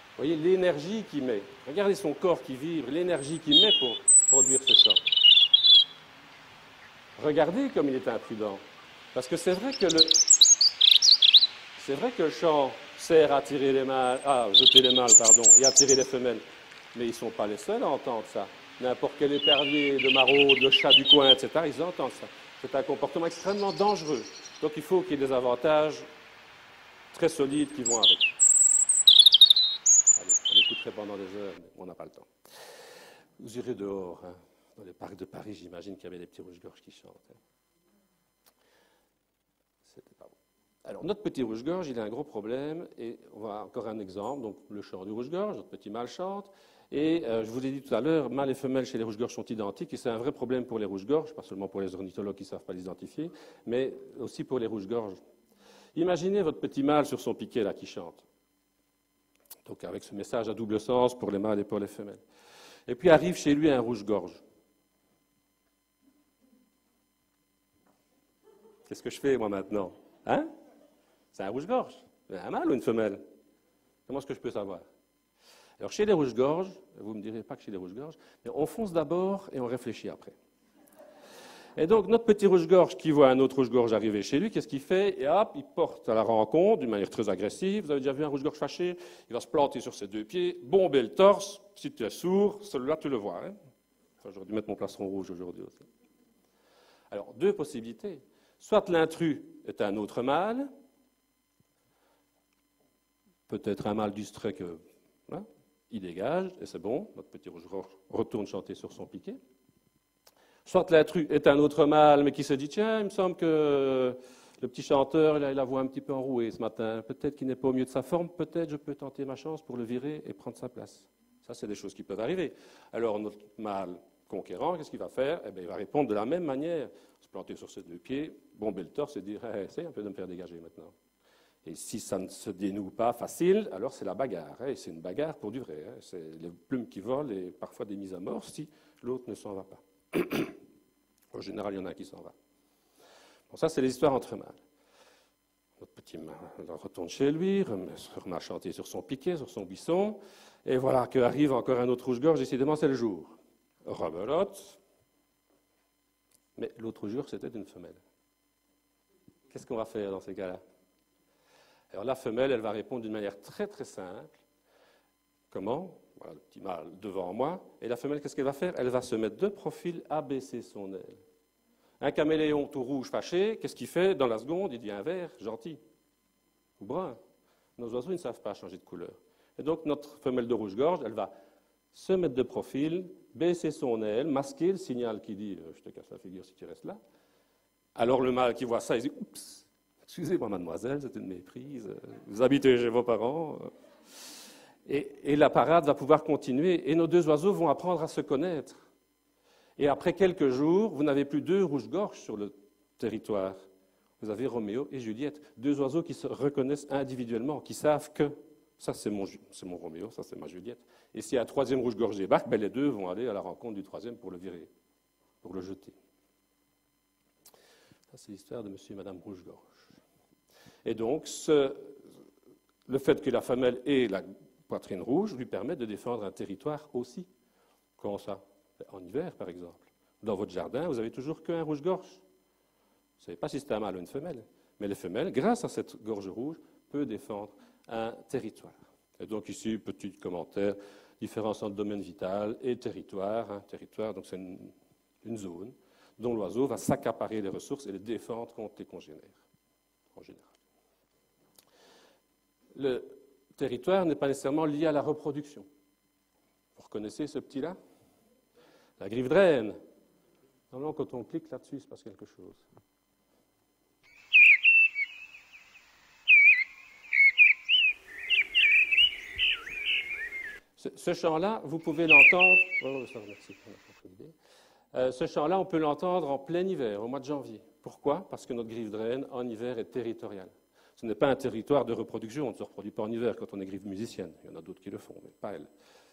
Vous voyez l'énergie qu'il met. Regardez son corps qui vibre, l'énergie qu'il met pour produire ce chant. Regardez comme il est imprudent. Parce que c'est vrai que le chant sert à attirer les mâles, à jeter les mâles, pardon, et attirer les femelles. Mais ils ne sont pas les seuls à entendre ça. N'importe quel épervier, de maraude, de chat du coin, etc., ils entendent ça. C'est un comportement extrêmement dangereux. Donc il faut qu'il y ait des avantages très solides qui vont avec. Allez, on écouterait pendant des heures, mais on n'a pas le temps. Vous irez dehors, hein. Dans les parcs de Paris, j'imagine qu'il y avait des petits rouges-gorges qui chantent. Hein. C'était pas bon. Alors, notre petit rouge-gorge, il a un gros problème, et on va encore un exemple, donc le chant du rouge-gorge, notre petit mâle chante, et je vous l'ai dit tout à l'heure, mâles et femelles chez les rouges-gorges sont identiques, et c'est un vrai problème pour les rouges-gorges, pas seulement pour les ornithologues qui ne savent pas les identifier, mais aussi pour les rouges-gorges. Imaginez votre petit mâle sur son piquet, là, qui chante. Donc, avec ce message à double sens pour les mâles et pour les femelles. Et puis arrive chez lui un rouge-gorge. Qu'est-ce que je fais, moi, maintenant? Hein? C'est un rouge-gorge. Un mâle ou une femelle? Comment est-ce que je peux savoir? Alors, chez les rouges-gorges, vous ne me direz pas que chez les rouges-gorges, mais on fonce d'abord et on réfléchit après. Et donc, notre petit rouge-gorge qui voit un autre rouge-gorge arriver chez lui, qu'est-ce qu'il fait? Et hop, il porte à la rencontre d'une manière très agressive. Vous avez déjà vu un rouge-gorge fâché? Il va se planter sur ses deux pieds, bomber le torse. Si tu es sourd, celui-là, tu le vois. Hein? Enfin, j'aurais dû mettre mon plastron rouge aujourd'hui aussi. Alors, deux possibilités. Soit l'intrus est un autre mâle, peut-être un mâle distrait que, hein, il dégage, et c'est bon, notre petit rouge-gorge retourne chanter sur son piquet. Soit l'intrus est un autre mâle, mais qui se dit, tiens, il me semble que le petit chanteur, il a la voix un petit peu enrouée ce matin, peut-être qu'il n'est pas au mieux de sa forme, peut-être je peux tenter ma chance pour le virer et prendre sa place. Ça, c'est des choses qui peuvent arriver. Alors, notre mâle conquérant, qu'est-ce qu'il va faire? Eh bien, il va répondre de la même manière, se planter sur ses deux pieds, bomber le torse et dire hey, essaye un peu de me faire dégager maintenant. Et si ça ne se dénoue pas facile, alors c'est la bagarre. Hein, et c'est une bagarre pour du vrai. Hein, c'est les plumes qui volent et parfois des mises à mort si l'autre ne s'en va pas. En général, il y en a un qui s'en va. Bon, ça, c'est les histoires entre mâles. Notre petit mâle retourne chez lui, remet à chanter sur son piquet, sur son buisson, et voilà qu'arrive encore un autre rouge-gorge, décidément, c'est le jour. Rebelote. Mais l'autre jour, c'était une femelle. Qu'est-ce qu'on va faire dans ces cas-là? Alors la femelle, elle va répondre d'une manière très très simple. Comment? Voilà le petit mâle devant moi. Et la femelle, qu'est-ce qu'elle va faire? Elle va se mettre de profil, abaisser son aile. Un caméléon tout rouge fâché, qu'est-ce qu'il fait? Dans la seconde, il devient vert, gentil, ou brun. Nos oiseaux, ils ne savent pas changer de couleur. Et donc notre femelle de rouge-gorge, elle va se mettre de profil, baisser son aile, masquer le signal qui dit « je te casse la figure si tu restes là ». Alors le mâle qui voit ça, il dit « oups, excusez-moi mademoiselle, c'est une méprise, vous habitez chez vos parents ». Et la parade va pouvoir continuer et nos deux oiseaux vont apprendre à se connaître. Et après quelques jours, vous n'avez plus deux rouges-gorges sur le territoire. Vous avez Roméo et Juliette, deux oiseaux qui se reconnaissent individuellement, qui savent que ça c'est mon Roméo, ça c'est ma Juliette. Et si un troisième rouge-gorge débarque, ben les deux vont aller à la rencontre du troisième pour le virer, pour le jeter. Ça c'est l'histoire de monsieur et madame rouge-gorge. Et donc, le fait que la femelle ait la poitrine rouge lui permet de défendre un territoire aussi. Comment ça? En hiver, par exemple. Dans votre jardin, vous n'avez toujours qu'un rouge-gorge. Vous ne savez pas si c'est un mâle ou une femelle. Mais les femelles, grâce à cette gorge rouge, peuvent défendre un territoire. Et donc ici, petit commentaire, différence entre domaine vital et territoire. Hein, territoire, donc c'est une zone dont l'oiseau va s'accaparer les ressources et les défendre contre les congénères, en général. Le territoire n'est pas nécessairement lié à la reproduction. Vous reconnaissez ce petit-là? La grive de renne. Normalement, quand on clique là-dessus, il se passe quelque chose. Ce chant-là, vous pouvez l'entendre. Oh, ça, merci. Ce chant-là, on peut l'entendre en plein hiver, au mois de janvier. Pourquoi? Parce que notre griffe draine, en hiver, est territoriale. Ce n'est pas un territoire de reproduction, on ne se reproduit pas en hiver quand on est griffe musicienne. Il y en a d'autres qui le font, mais pas elle.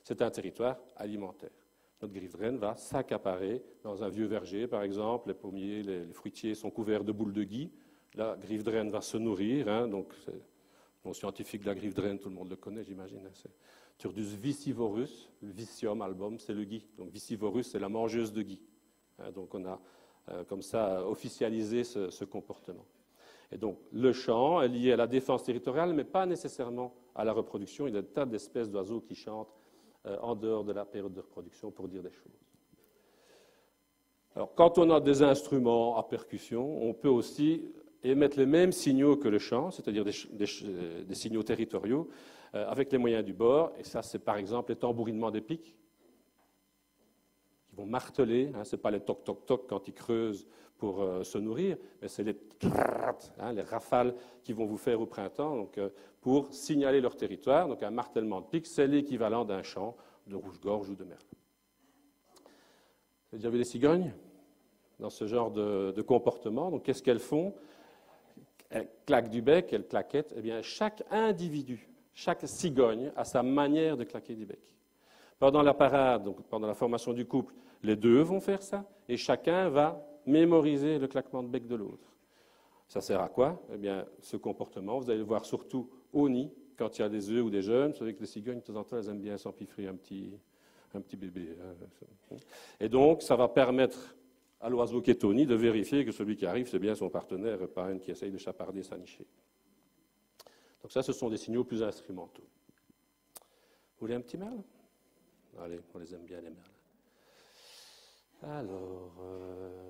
C'est un territoire alimentaire. Notre griffe draine va s'accaparer dans un vieux verger, par exemple. Les pommiers, les fruitiers sont couverts de boules de gui. La griffe draine va se nourrir. Donc, c'est mon scientifique de la griffe draine, tout le monde le connaît, j'imagine. C'est Turdus vicivorus, le vicium album, c'est le gui. Donc, vicivorus, c'est la mangeuse de gui. Donc, on a comme ça officialisé ce comportement. Et donc, le chant est lié à la défense territoriale, mais pas nécessairement à la reproduction. Il y a des tas d'espèces d'oiseaux qui chantent en dehors de la période de reproduction pour dire des choses. Alors, quand on a des instruments à percussion, on peut aussi émettre les mêmes signaux que le chant, c'est-à-dire des signaux territoriaux, avec les moyens du bord. Et ça, c'est par exemple les tambourinements des pics, qui vont marteler. Ce n'est pas les toc-toc-toc quand ils creusent pour se nourrir, mais c'est les les rafales qu'ils vont vous faire au printemps donc, pour signaler leur territoire. Donc un martèlement de pic, c'est l'équivalent d'un chant de rouge-gorge ou de merle. Vous avez déjà vu les cigognes dans ce genre de comportement? Donc qu'est-ce qu'elles font? Elles claquent du bec, elles claquettent. Eh bien, chaque individu, chaque cigogne a sa manière de claquer du bec. Pendant la parade, donc pendant la formation du couple, les deux vont faire ça et chacun va mémoriser le claquement de bec de l'autre. Ça sert à quoi? Eh bien, ce comportement, vous allez le voir surtout au nid, quand il y a des œufs ou des jeunes. Vous savez que les cigognes, de temps en temps, elles aiment bien s'empiffrer un petit bébé. Et donc, ça va permettre à l'oiseau qui est au nid de vérifier que celui qui arrive, c'est bien son partenaire et pas une qui essaye de chaparder sa nichée. Donc ça, ce sont des signaux plus instrumentaux. Vous voulez un petit merle? Allez, on les aime bien, les merles. Alors,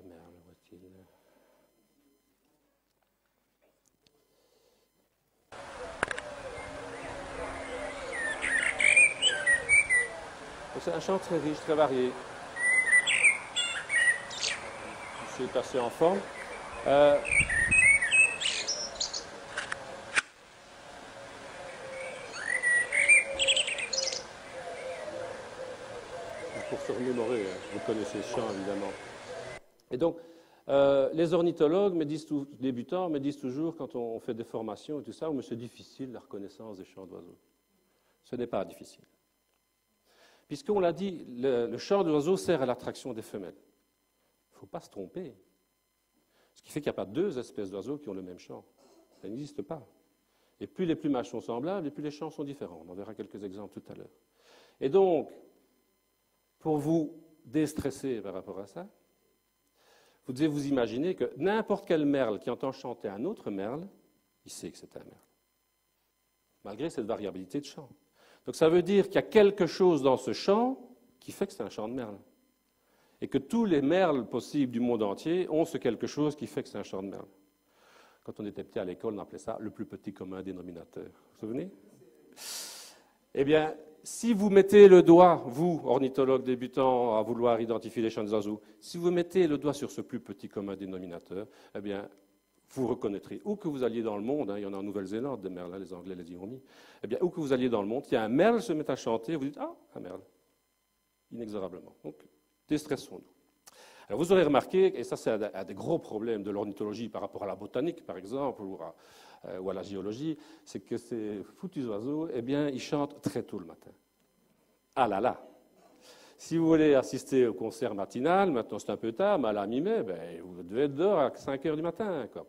merle, où est-il? C'est un chant très riche, très varié. C'est assez en forme. Pour se remémorer, vous connaissez ce chant évidemment. Et donc, les ornithologues débutants me disent toujours, quand on fait des formations et tout ça, c'est difficile la reconnaissance des chants d'oiseaux. Ce n'est pas difficile. Puisqu'on l'a dit, le chant d'oiseau sert à l'attraction des femelles. Il ne faut pas se tromper. Ce qui fait qu'il n'y a pas deux espèces d'oiseaux qui ont le même chant. Ça n'existe pas. Et plus les plumages sont semblables, et plus les chants sont différents. On en verra quelques exemples tout à l'heure. Et donc, pour vous déstresser par rapport à ça, vous devez vous imaginer que n'importe quel merle qui entend chanter un autre merle, il sait que c'est un merle. Malgré cette variabilité de chant. Donc ça veut dire qu'il y a quelque chose dans ce chant qui fait que c'est un chant de merle. Et que tous les merles possibles du monde entier ont ce quelque chose qui fait que c'est un chant de merle. Quand on était petit à l'école, on appelait ça le plus petit commun dénominateur. Vous vous souvenez? Eh bien, si vous mettez le doigt, vous, ornithologue débutant, à vouloir identifier les chants des oiseaux, si vous mettez le doigt sur ce plus petit commun dénominateur, eh bien, vous reconnaîtrez, où que vous alliez dans le monde, il y en a en Nouvelle-Zélande, des merles, les Anglais les y ont mis, eh bien, où que vous alliez dans le monde, si un merle se met à chanter, vous dites « Ah, un merle !» Inexorablement. Donc, déstressons-nous. Alors, vous aurez remarqué, et ça c'est un des gros problèmes de l'ornithologie par rapport à la botanique, par exemple, ou à la géologie, c'est que ces foutus oiseaux, eh bien, ils chantent très tôt le matin. Ah là là! Si vous voulez assister au concert matinal, maintenant c'est un peu tard, mais à la mi-mai, vous devez être dehors à 5 heures du matin. Quoi.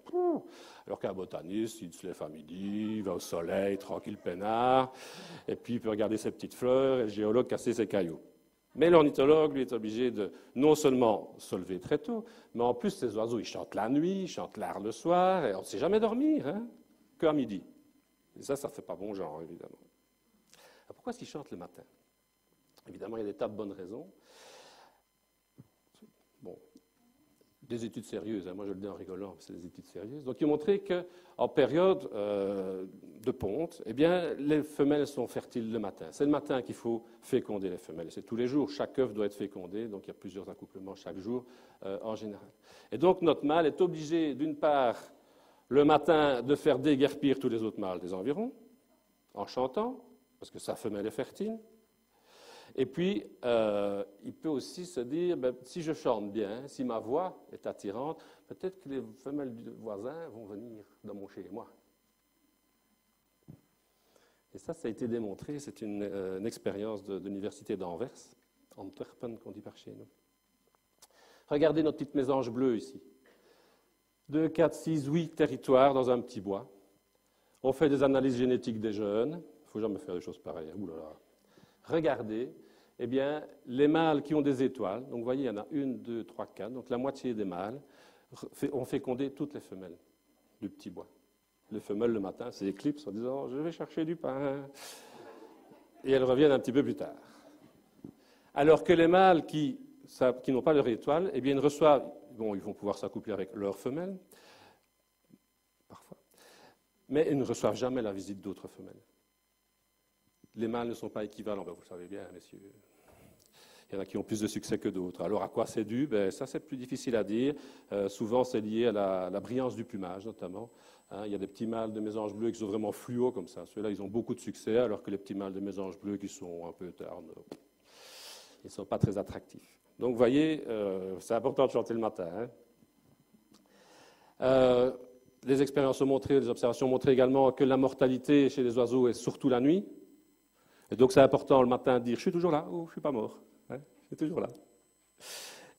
Alors qu'un botaniste, il se lève à midi, il va au soleil, tranquille, peinard, et puis il peut regarder ses petites fleurs, et le géologue casser ses cailloux. Mais l'ornithologue, lui, est obligé de non seulement se lever très tôt, mais en plus, ces oiseaux, ils chantent la nuit, ils chantent l'art le soir, et on ne sait jamais dormir, qu'à midi. Et ça ne fait pas bon genre, évidemment. Alors pourquoi est-ce qu'ils chantent le matin? Évidemment, il y a des tas de bonnes raisons. Bon. des études sérieuses, hein, moi je le dis en rigolant, c'est des études sérieuses, donc ils ont montré qu'en période de ponte, eh bien, les femelles sont fertiles le matin. C'est le matin qu'il faut féconder les femelles. C'est tous les jours, chaque œuf doit être fécondé, donc il y a plusieurs accouplements chaque jour en général. Et donc notre mâle est obligé, d'une part, le matin, de faire déguerpir tous les autres mâles des environs, en chantant, parce que sa femelle est fertile. Et puis, il peut aussi se dire, ben, si je chante bien, si ma voix est attirante, peut-être que les femelles du voisin vont venir dans mon chez-moi. Et ça a été démontré, c'est une expérience de l'université d'Anvers, Antwerpen qu'on dit par chez nous. Regardez notre petite mésange bleue ici. 2, 4, 6, 8 territoires dans un petit bois. On fait des analyses génétiques des jeunes. Il ne faut jamais faire des choses pareilles. Ouh là là. Regardez, eh bien, les mâles qui ont des étoiles, donc vous voyez, il y en a 1, 2, 3, 4, donc la moitié des mâles ont fécondé toutes les femelles du petit bois. Les femelles, le matin, s'éclipsent en disant « je vais chercher du pain ». Et elles reviennent un petit peu plus tard. Alors que les mâles qui n'ont pas leur étoile, eh bien, ils reçoivent, bon, ils vont pouvoir s'accoupler avec leurs femelles, parfois, mais ils ne reçoivent jamais la visite d'autres femelles. Les mâles ne sont pas équivalents, ben, vous le savez bien, messieurs. Il y en a qui ont plus de succès que d'autres. Alors, à quoi c'est dû? Ben, ça, c'est plus difficile à dire. Souvent, c'est lié à la brillance du plumage, notamment. Hein, il y a des petits mâles de mésanges bleus qui sont vraiment fluo, comme ça. Ceux-là, ils ont beaucoup de succès, alors que les petits mâles de mésanges bleus qui sont un peu ternes, ils ne sont pas très attractifs. Donc, vous voyez, c'est important de chanter le matin. Hein. Les expériences ont montré, les observations ont montré également que la mortalité chez les oiseaux est surtout la nuit. Et donc, c'est important le matin de dire « je suis toujours là, ou je ne suis pas mort hein, je suis toujours là ».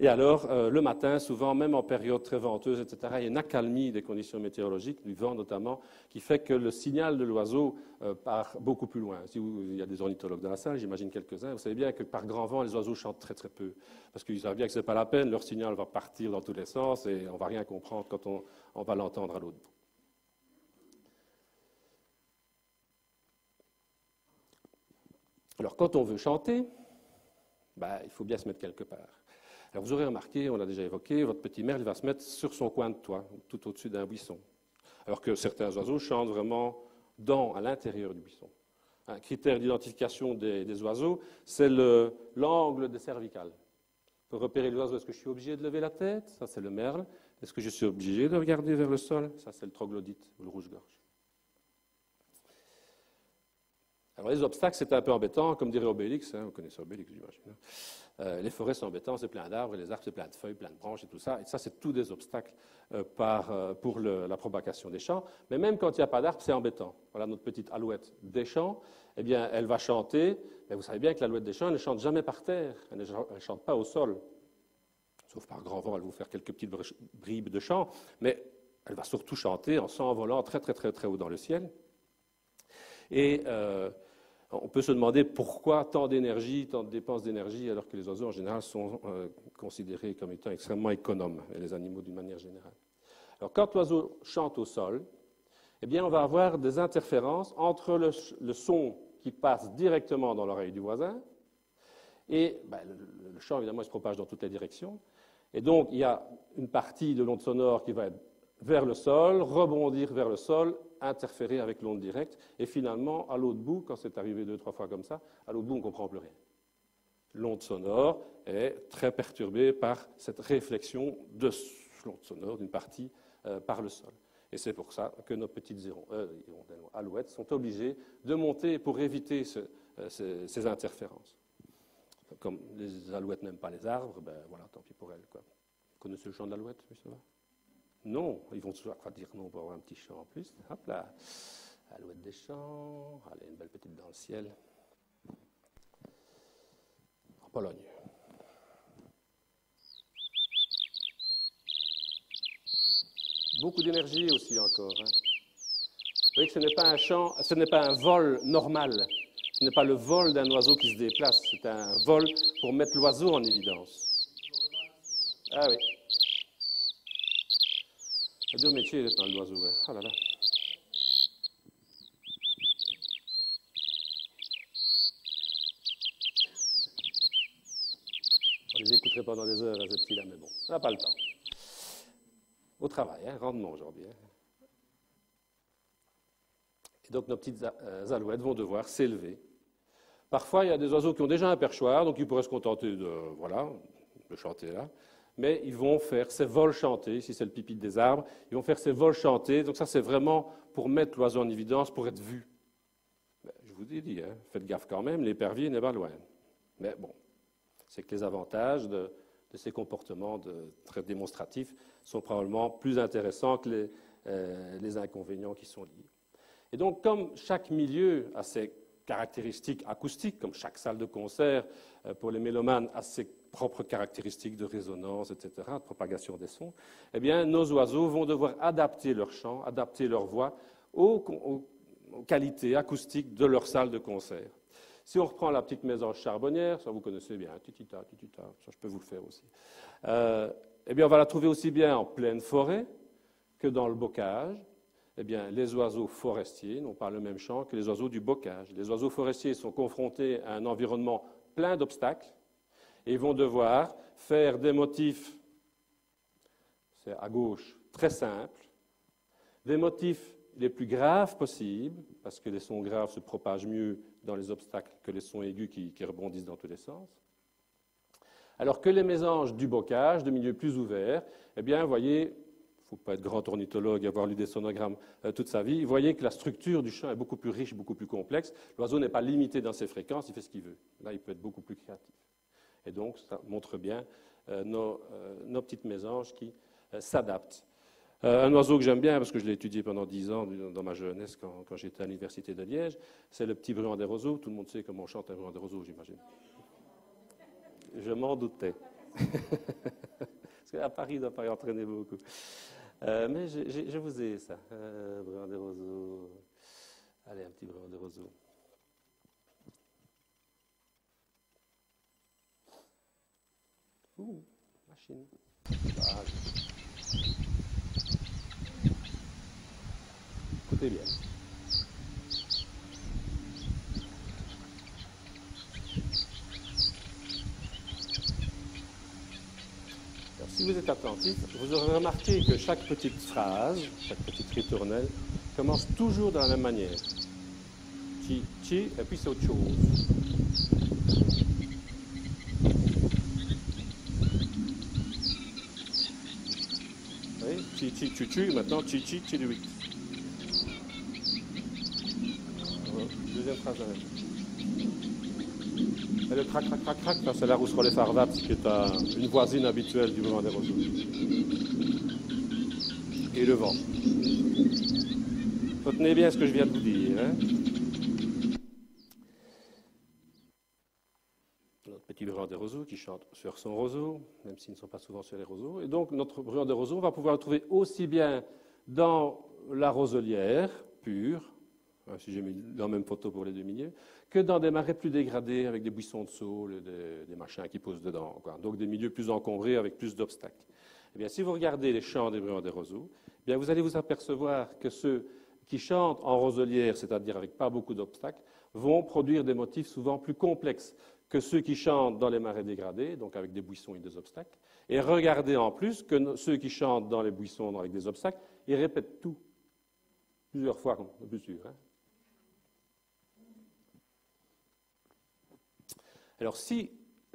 Et alors, le matin, souvent, même en période très venteuse, etc., il y a une accalmie des conditions météorologiques, du vent notamment, qui fait que le signal de l'oiseau part beaucoup plus loin. Il y a des ornithologues dans la salle, j'imagine quelques-uns, vous savez bien que par grand vent, les oiseaux chantent très très peu, parce qu'ils savent bien que ce n'est pas la peine, leur signal va partir dans tous les sens et on ne va rien comprendre quand on va l'entendre à l'autre bout. Alors, quand on veut chanter, ben, il faut bien se mettre quelque part. Alors, vous aurez remarqué, on l'a déjà évoqué, votre petit merle va se mettre sur son coin de toit, tout au-dessus d'un buisson. Alors que certains oiseaux chantent vraiment à l'intérieur du buisson. Un critère d'identification des oiseaux, c'est l'angle des cervicales. Pour repérer l'oiseau, est-ce que je suis obligé de lever la tête? Ça, c'est le merle. Est-ce que je suis obligé de regarder vers le sol? Ça, c'est le troglodyte, ou le rouge-gorge. Alors les obstacles, c'est un peu embêtant, comme dirait Obélix, hein, vous connaissez Obélix, j'imagine. Les forêts sont embêtantes, c'est plein d'arbres, et les arbres, c'est plein de feuilles, plein de branches et tout ça. Et ça, c'est tous des obstacles pour la propagation des chants. Mais même quand il n'y a pas d'arbres, c'est embêtant. Voilà notre petite alouette des champs. Eh bien, elle va chanter. Mais vous savez bien que l'alouette des champs, elle ne chante jamais par terre. Elle ne chante pas au sol. Sauf par grand vent, elle va vous faire quelques petites bribes de chant. Mais elle va surtout chanter en s'envolant très, très, très, très haut dans le ciel. Et on peut se demander pourquoi tant d'énergie, tant de dépenses d'énergie, alors que les oiseaux en général sont considérés comme étant extrêmement économes, et les animaux d'une manière générale. Alors quand l'oiseau chante au sol, eh bien on va avoir des interférences entre le son qui passe directement dans l'oreille du voisin, et ben, le chant évidemment il se propage dans toutes les directions, et donc il y a une partie de l'onde sonore qui va être vers le sol, rebondir vers le sol, interférer avec l'onde directe, et finalement, à l'autre bout, quand c'est arrivé 2-3 fois comme ça, à l'autre bout, on ne comprend plus rien. L'onde sonore est très perturbée par cette réflexion de l'onde sonore d'une partie par le sol. Et c'est pour ça que nos petites alouettes sont obligées de monter pour éviter ces interférences. Comme les alouettes n'aiment pas les arbres, ben voilà, tant pis pour elles, quoi. Vous connaissez le chant de l'alouette, oui, ça va? Non, ils vont toujours dire non pour avoir un petit chant en plus. Hop là, alouette des champs, allez, une belle petite dans le ciel. En Pologne. Beaucoup d'énergie aussi encore. Hein. Vous voyez que ce n'est pas un chant, ce n'est pas un vol normal. Ce n'est pas le vol d'un oiseau qui se déplace, c'est un vol pour mettre l'oiseau en évidence. Ah oui. C'est dur métier d'être un oiseau. Ouais. Oh là là. On les écouterait pendant des heures, ces petits-là, mais bon, on n'a pas le temps. au travail, hein, rendement aujourd'hui. Hein. Et donc nos petites alouettes vont devoir s'élever. Parfois, il y a des oiseaux qui ont déjà un perchoir, donc ils pourraient se contenter de chanter là. Mais ils vont faire ces vols chantés, ici c'est le pipi des arbres, ils vont faire ces vols chantés, donc ça c'est vraiment pour mettre l'oiseau en évidence, pour être vu. Ben, je vous ai dit, hein, faites gaffe quand même, l'épervier n'est pas loin. Mais bon, c'est que les avantages de ces comportements très démonstratifs sont probablement plus intéressants que les inconvénients qui sont liés. Et donc, comme chaque milieu a ses caractéristiques acoustiques, comme chaque salle de concert, pour les mélomanes, a ses propres caractéristiques de résonance, etc., de propagation des sons, eh bien, nos oiseaux vont devoir adapter leur chant, adapter leur voix aux qualités acoustiques de leur salle de concert. Si on reprend la petite mésange charbonnière, ça vous connaissez bien, titita, titita, ça je peux vous le faire aussi, eh bien, on va la trouver aussi bien en pleine forêt que dans le bocage. Eh bien, les oiseaux forestiers n'ont pas le même chant que les oiseaux du bocage. Les oiseaux forestiers sont confrontés à un environnement plein d'obstacles et ils vont devoir faire des motifs, c'est à gauche, très simples, des motifs les plus graves possibles, parce que les sons graves se propagent mieux dans les obstacles que les sons aigus qui rebondissent dans tous les sens. Alors que les mésanges du bocage, de milieux plus ouverts, eh bien, vous voyez, il ne faut pas être grand ornithologue et avoir lu des sonogrammes toute sa vie, vous voyez que la structure du chant est beaucoup plus riche, beaucoup plus complexe. L'oiseau n'est pas limité dans ses fréquences, il fait ce qu'il veut. Là, il peut être beaucoup plus créatif. Et donc, ça montre bien nos petites mésanges qui s'adaptent. Un oiseau que j'aime bien, parce que je l'ai étudié pendant 10 ans dans ma jeunesse, quand j'étais à l'université de Liège, c'est le petit bruant des roseaux. Tout le monde sait comment on chante un bruant des roseaux, j'imagine. Je m'en doutais. Parce qu'à Paris, il ne doit pas y entraîner beaucoup. Mais je vous ai ça. Bruant des roseaux. Allez, un petit bruant des roseaux. Ouh, machine. Ah, écoutez bien. Alors, si vous êtes attentif, vous aurez remarqué que chaque petite phrase, chaque petite ritournelle, commence toujours de la même manière. Chi, chi, et puis c'est autre chose. Oui, chi, chi, chu, chu, maintenant chi, chi, chi, lui. Deuxième phrase la même. Et le crac, crac, crac, crac, c'est la rousserolle farvat, qui est une voisine habituelle du bruant des roseaux. Et le vent. Retenez bien ce que je viens de vous dire. Hein. Notre petit bruant des roseaux qui chante sur son roseau, même s'ils ne sont pas souvent sur les roseaux. Et donc, notre bruant des roseaux, on va pouvoir le trouver aussi bien dans la roselière pure, si j'ai mis la même photo pour les deux milieux, que dans des marais plus dégradés avec des buissons de saule, des machins qui poussent dedans. Quoi. Donc des milieux plus encombrés avec plus d'obstacles. Eh bien, si vous regardez les chants des bruants des roseaux, eh bien, vous allez vous apercevoir que ceux qui chantent en roselière, c'est-à-dire avec pas beaucoup d'obstacles, vont produire des motifs souvent plus complexes que ceux qui chantent dans les marais dégradés, donc avec des buissons et des obstacles. Et regardez en plus que ceux qui chantent dans les buissons avec des obstacles, ils répètent tout plusieurs fois, comme plus sûr. Hein. Alors, si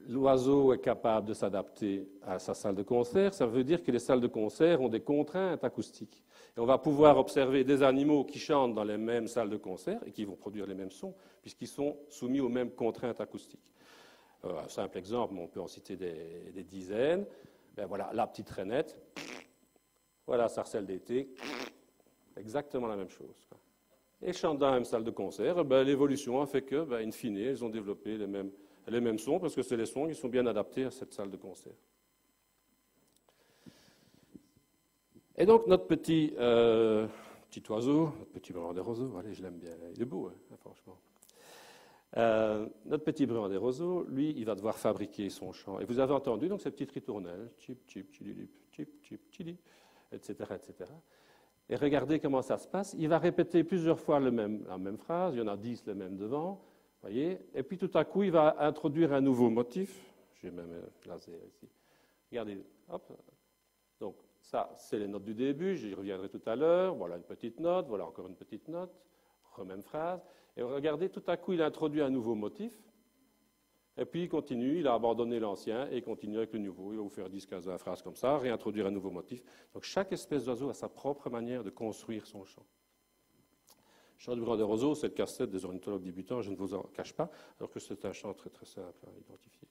l'oiseau est capable de s'adapter à sa salle de concert, ça veut dire que les salles de concert ont des contraintes acoustiques. Et on va pouvoir observer des animaux qui chantent dans les mêmes salles de concert et qui vont produire les mêmes sons, puisqu'ils sont soumis aux mêmes contraintes acoustiques. Un simple exemple, on peut en citer des dizaines. Ben voilà, la petite rainette, voilà sarcelle d'été, exactement la même chose. Et chantent dans la même salle de concert, ben, l'évolution a fait que, ben, in fine, ils ont développé les mêmes sons, parce que c'est les sons qui sont bien adaptés à cette salle de concert. Et donc, notre petit oiseau, notre petit bruant des roseaux, allez, je l'aime bien, il est beau, hein, franchement. Notre petit bruant des roseaux, lui, il va devoir fabriquer son chant. Et vous avez entendu donc ces petites ritournelles, chip, chip, chililip, chip, chip, chili, etc., etc. Et regardez comment ça se passe. Il va répéter plusieurs fois la même phrase, il y en a 10 les mêmes devant. Voyez, et puis tout à coup, il va introduire un nouveau motif. J'ai même un laser ici. Regardez, hop. Donc, Ça, c'est les notes du début, j'y reviendrai tout à l'heure. Voilà une petite note, voilà encore une petite note, même phrase. Et regardez, tout à coup, il introduit un nouveau motif. Et puis il continue, il a abandonné l'ancien et il continue avec le nouveau. Il va vous faire 10, 15, 20 phrases comme ça, réintroduire un nouveau motif. Donc chaque espèce d'oiseau a sa propre manière de construire son chant. Le chant du grand des roseaux, c'est le casse-tête des ornithologues débutants, je ne vous en cache pas, alors que c'est un chant très très simple à identifier.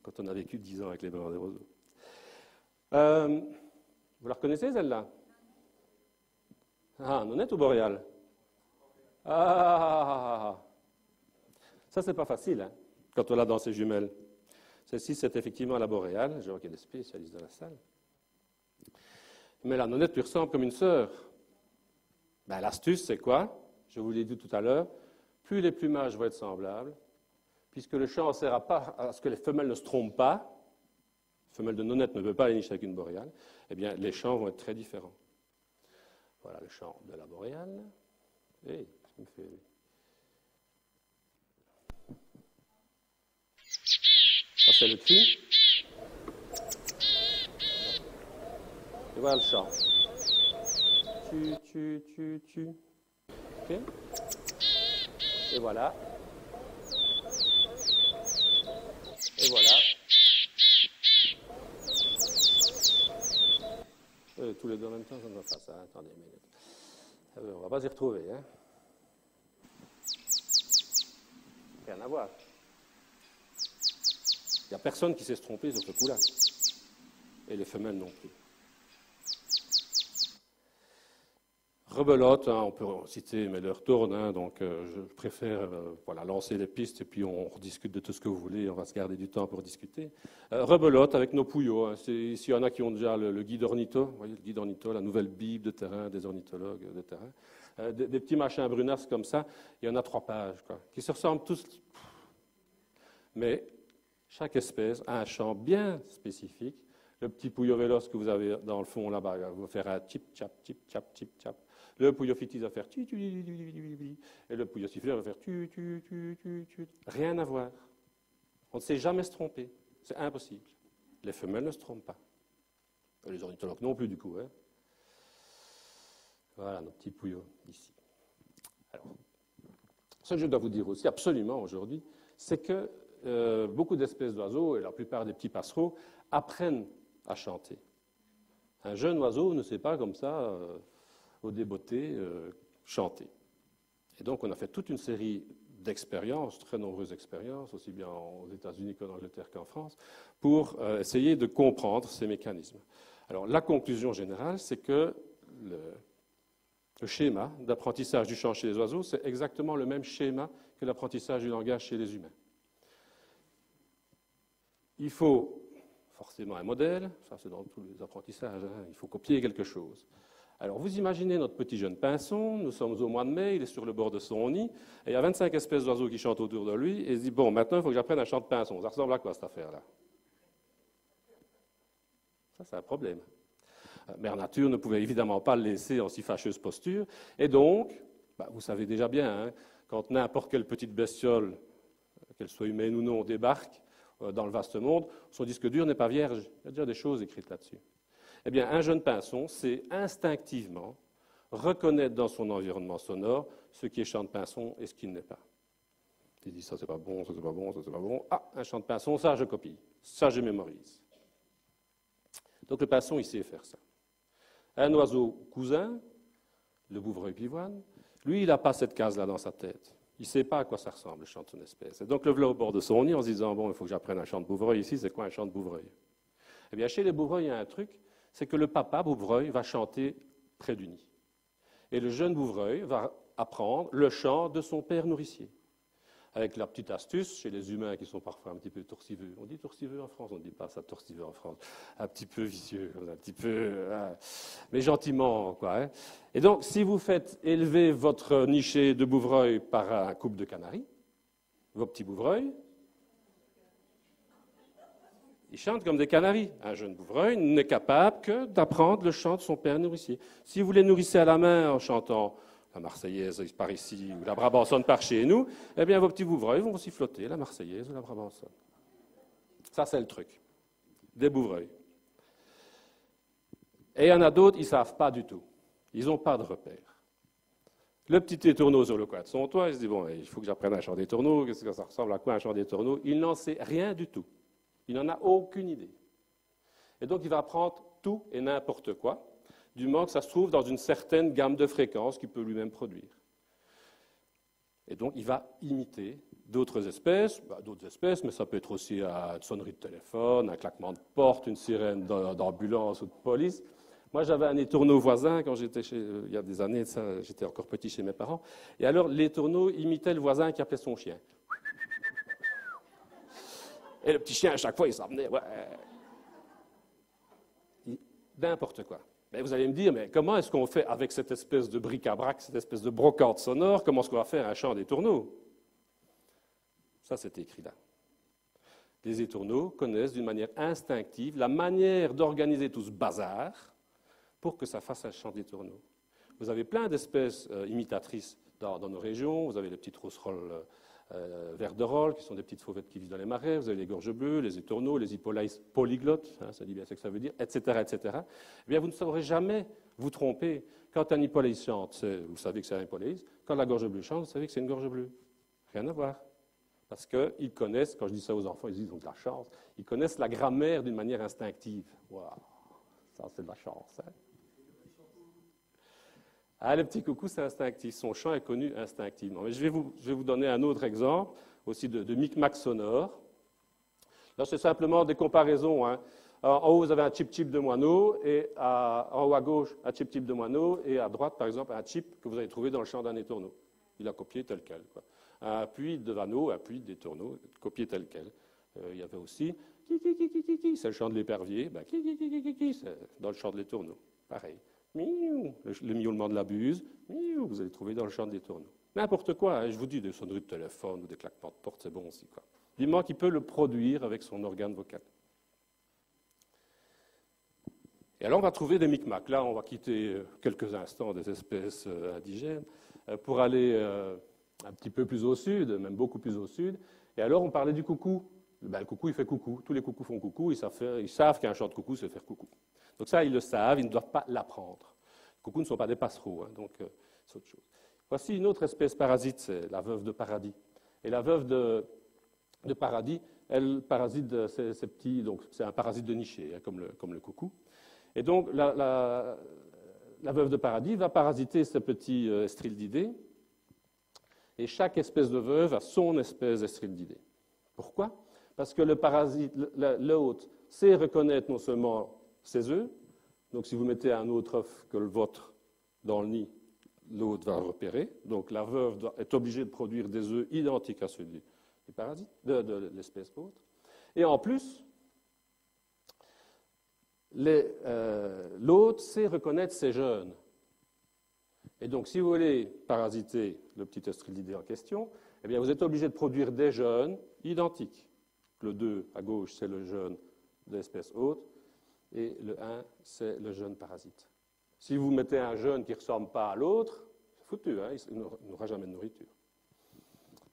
Quand on a vécu 10 ans avec les grands des roseaux. Vous la reconnaissez celle-là? Ah, nonnette ou boréale? Ah, ça c'est pas facile, hein, quand on l'a dans ses jumelles. Celle-ci, c'est effectivement la boréale. Je vois qu'il y a des spécialistes dans la salle. Mais la nonnette lui ressemble comme une sœur. Ben, l'astuce, c'est quoi? Je vous l'ai dit tout à l'heure. Plus les plumages vont être semblables, puisque le chant sert à ce que les femelles ne se trompent pas. La femelle de nonnette ne peut pas aller nicher avec une boréale. Eh bien, les chants vont être très différents. Voilà le chant de la boréale. Et ça me fait... Ça, c'est le cri. Et voilà le chant. Tu. OK? Et voilà. Et voilà. Tous les deux en même temps, ça ne va pas ça. Attendez une minute. On ne va pas s'y retrouver. Hein? Rien à voir. Il n'y a personne qui sait se tromper sur ce coup-là. Et les femelles non plus. Rebelote, hein, on peut citer, mais l'heure tourne, hein, donc je préfère voilà, lancer les pistes et puis on rediscute de tout ce que vous voulez, on va se garder du temps pour discuter. Rebelote avec nos pouillots, hein, s'il y en a qui ont déjà le guide ornitho, vous voyez, le guide ornitho, la nouvelle Bible de terrain des ornithologues de terrain, des petits machins brunasses comme ça, il y en a 3 pages, quoi, qui se ressemblent tous, mais chaque espèce a un chant bien spécifique. Le petit pouillot véloce que vous avez dans le fond là-bas va faire un tip-tap, tip-tap, tip-tap. Le pouillot fitis va faire tu et le pouillot siffleur va faire tu. Rien à voir. On ne sait jamais se tromper. C'est impossible. Les femelles ne se trompent pas. Les ornithologues non plus, du coup. Hein. Voilà nos petits pouillots ici. Alors, ce que je dois vous dire aussi absolument aujourd'hui, c'est que beaucoup d'espèces d'oiseaux, et la plupart des petits passereaux, apprennent à chanter. Un jeune oiseau ne sait pas comme ça, au débeauté, chanter. Et donc on a fait toute une série d'expériences, très nombreuses expériences, aussi bien aux États-Unis qu'en Angleterre qu'en France, pour essayer de comprendre ces mécanismes. Alors la conclusion générale, c'est que le schéma d'apprentissage du chant chez les oiseaux, c'est exactement le même schéma que l'apprentissage du langage chez les humains. Il faut forcément un modèle, ça c'est dans tous les apprentissages, hein, il faut copier quelque chose. Alors vous imaginez notre petit jeune pinson, nous sommes au mois de mai, il est sur le bord de son nid, et il y a 25 espèces d'oiseaux qui chantent autour de lui, et il se dit, bon, maintenant il faut que j'apprenne un chant de pinson. Ça ressemble à quoi cette affaire-là? Ça c'est un problème. Mère Nature ne pouvait évidemment pas le laisser en si fâcheuse posture, et donc, vous savez déjà bien, hein, quand n'importe quelle petite bestiole, qu'elle soit humaine ou non, débarque, dans le vaste monde, son disque dur n'est pas vierge. Il y a déjà des choses écrites là-dessus. Eh bien, un jeune pinson sait instinctivement reconnaître dans son environnement sonore ce qui est chant de pinson et ce qui ne l'est pas. Il dit ça c'est pas bon, ça c'est pas bon, ça c'est pas bon. Ah, un chant de pinson, ça je copie, ça je mémorise. Donc le pinson, il sait faire ça. Un oiseau cousin, le bouvreuil pivoine, lui, il n'a pas cette case-là dans sa tête. Il ne sait pas à quoi ça ressemble, le chant de son espèce. Et donc, le voilà au bord de son nid en se disant, bon, il faut que j'apprenne un chant de bouvreuil ici, c'est quoi un chant de bouvreuil? Eh bien, chez les bouvreuils, il y a un truc, c'est que le papa bouvreuil va chanter près du nid. Et le jeune bouvreuil va apprendre le chant de son père nourricier. Avec la petite astuce, chez les humains qui sont parfois un petit peu torsiveux. On dit torsiveux en France, on ne dit pas ça torsiveux en France. Un petit peu vicieux, un petit peu... mais gentiment, quoi. Hein. Et donc, si vous faites élever votre niché de bouvreuil par un couple de canaris, vos petits bouvreuils, ils chantent comme des canaris. Un jeune bouvreuil n'est capable que d'apprendre le chant de son père nourricier. Si vous les nourrissez à la main en chantant la Marseillaise par ici ou la Brabançonne par chez nous, eh bien vos petits bouvreuils vont aussi flotter la Marseillaise ou la Brabançonne. Ça, c'est le truc. Des bouvreuils. Et il y en a d'autres, ils ne savent pas du tout. Ils n'ont pas de repère. Le petit étourneau sur le coin de son toit, il se dit, bon, il faut que j'apprenne à chanter des tourneaux, qu'est-ce que ça ressemble à quoi un chant des tourneaux? Il n'en sait rien du tout. Il n'en a aucune idée. Et donc, il va apprendre tout et n'importe quoi, du moment que ça se trouve dans une certaine gamme de fréquences qu'il peut lui-même produire. Et donc, il va imiter d'autres espèces, mais ça peut être aussi une sonnerie de téléphone, un claquement de porte, une sirène d'ambulance ou de police. Moi, j'avais un étourneau voisin quand j'étais il y a des années, j'étais encore petit chez mes parents. Et alors, l'étourneau imitait le voisin qui appelait son chien. Et le petit chien, à chaque fois, il s'en venait. Ouais. N'importe quoi. Mais vous allez me dire, mais comment est-ce qu'on fait avec cette espèce de bric-à-brac, cette espèce de brocante sonore, comment est-ce qu'on va faire un chant d'étourneau? Ça, c'est écrit là. Les étourneaux connaissent d'une manière instinctive la manière d'organiser tout ce bazar pour que ça fasse un chant d'étourneau. Vous avez plein d'espèces imitatrices dans nos régions. Vous avez les petites rousserolles verderoles, qui sont des petites fauvettes qui vivent dans les marais. Vous avez les gorges bleues, les étourneaux, les hippolaïs polyglottes, ça dit bien ce que ça veut dire, etc., etc. Eh bien, vous ne saurez jamais vous tromper. Quand un hippolaïs chante, vous savez que c'est un hippolaïs. Quand la gorge bleue chante, vous savez que c'est une gorge bleue. Rien à voir. Parce qu'ils connaissent, quand je dis ça aux enfants, ils disent ils ont de la chance, ils connaissent la grammaire d'une manière instinctive. Waouh, ça c'est de la chance. Hein? Ah, le petit coucou, c'est instinctif. Son chant est connu instinctivement. Mais je vais vous donner un autre exemple, aussi de micmac sonore. Là, c'est simplement des comparaisons. Hein. En haut, vous avez un chip-chip de moineau, et en haut à gauche, un chip-chip de moineau, et à droite, par exemple, un chip que vous avez trouvé dans le chant d'un étourneau. Il a copié tel quel. Quoi. Un puits de vanneau, un puits d'étourneau, copié tel quel. Il y avait aussi c'est le chant de l'épervier, ben, c'est dans le chant de l'étourneau. Pareil. Miou, le miaulement de la buse, miou, vous allez trouver dans le chant des tourneaux. N'importe quoi, hein, je vous dis, des sonneries de téléphone ou des claquements de porte, c'est bon aussi. Quoi. Du moment qu'il peut le produire avec son organe vocal. Et alors on va trouver des micmacs. Là, on va quitter quelques instants des espèces indigènes pour aller un petit peu plus au sud, même beaucoup plus au sud. Et alors on parlait du coucou. Ben, le coucou, il fait coucou. Tous les coucous font coucou. Ils savent qu'un chant de coucou, c'est faire coucou. Donc ça, ils le savent, ils ne doivent pas l'apprendre. Les coucous ne sont pas des passereaux, hein, donc c'est autre chose. Voici une autre espèce parasite, c'est la veuve de paradis. Et la veuve de paradis, elle parasite ces petits, donc c'est un parasite de niché, hein, comme le coucou. Et donc la veuve de paradis va parasiter ces petits estrildidés, et chaque espèce de veuve a son espèce d'estrildidé. Pourquoi? Parce que le parasite, l'hôte, sait reconnaître non seulement ses œufs, donc si vous mettez un autre œuf que le vôtre dans le nid, l'hôte va le repérer, donc la veuve est obligée de produire des œufs identiques à ceux du parasite, de l'espèce hôte. Et en plus, l'hôte sait reconnaître ses jeunes. Et donc, si vous voulez parasiter le petit estrildidé en question, eh bien, vous êtes obligé de produire des jeunes identiques. Le 2 à gauche, c'est le jeune de l'espèce hôte, et le 1, c'est le jeune parasite. Si vous mettez un jeune qui ne ressemble pas à l'autre, c'est foutu, hein, il n'aura jamais de nourriture.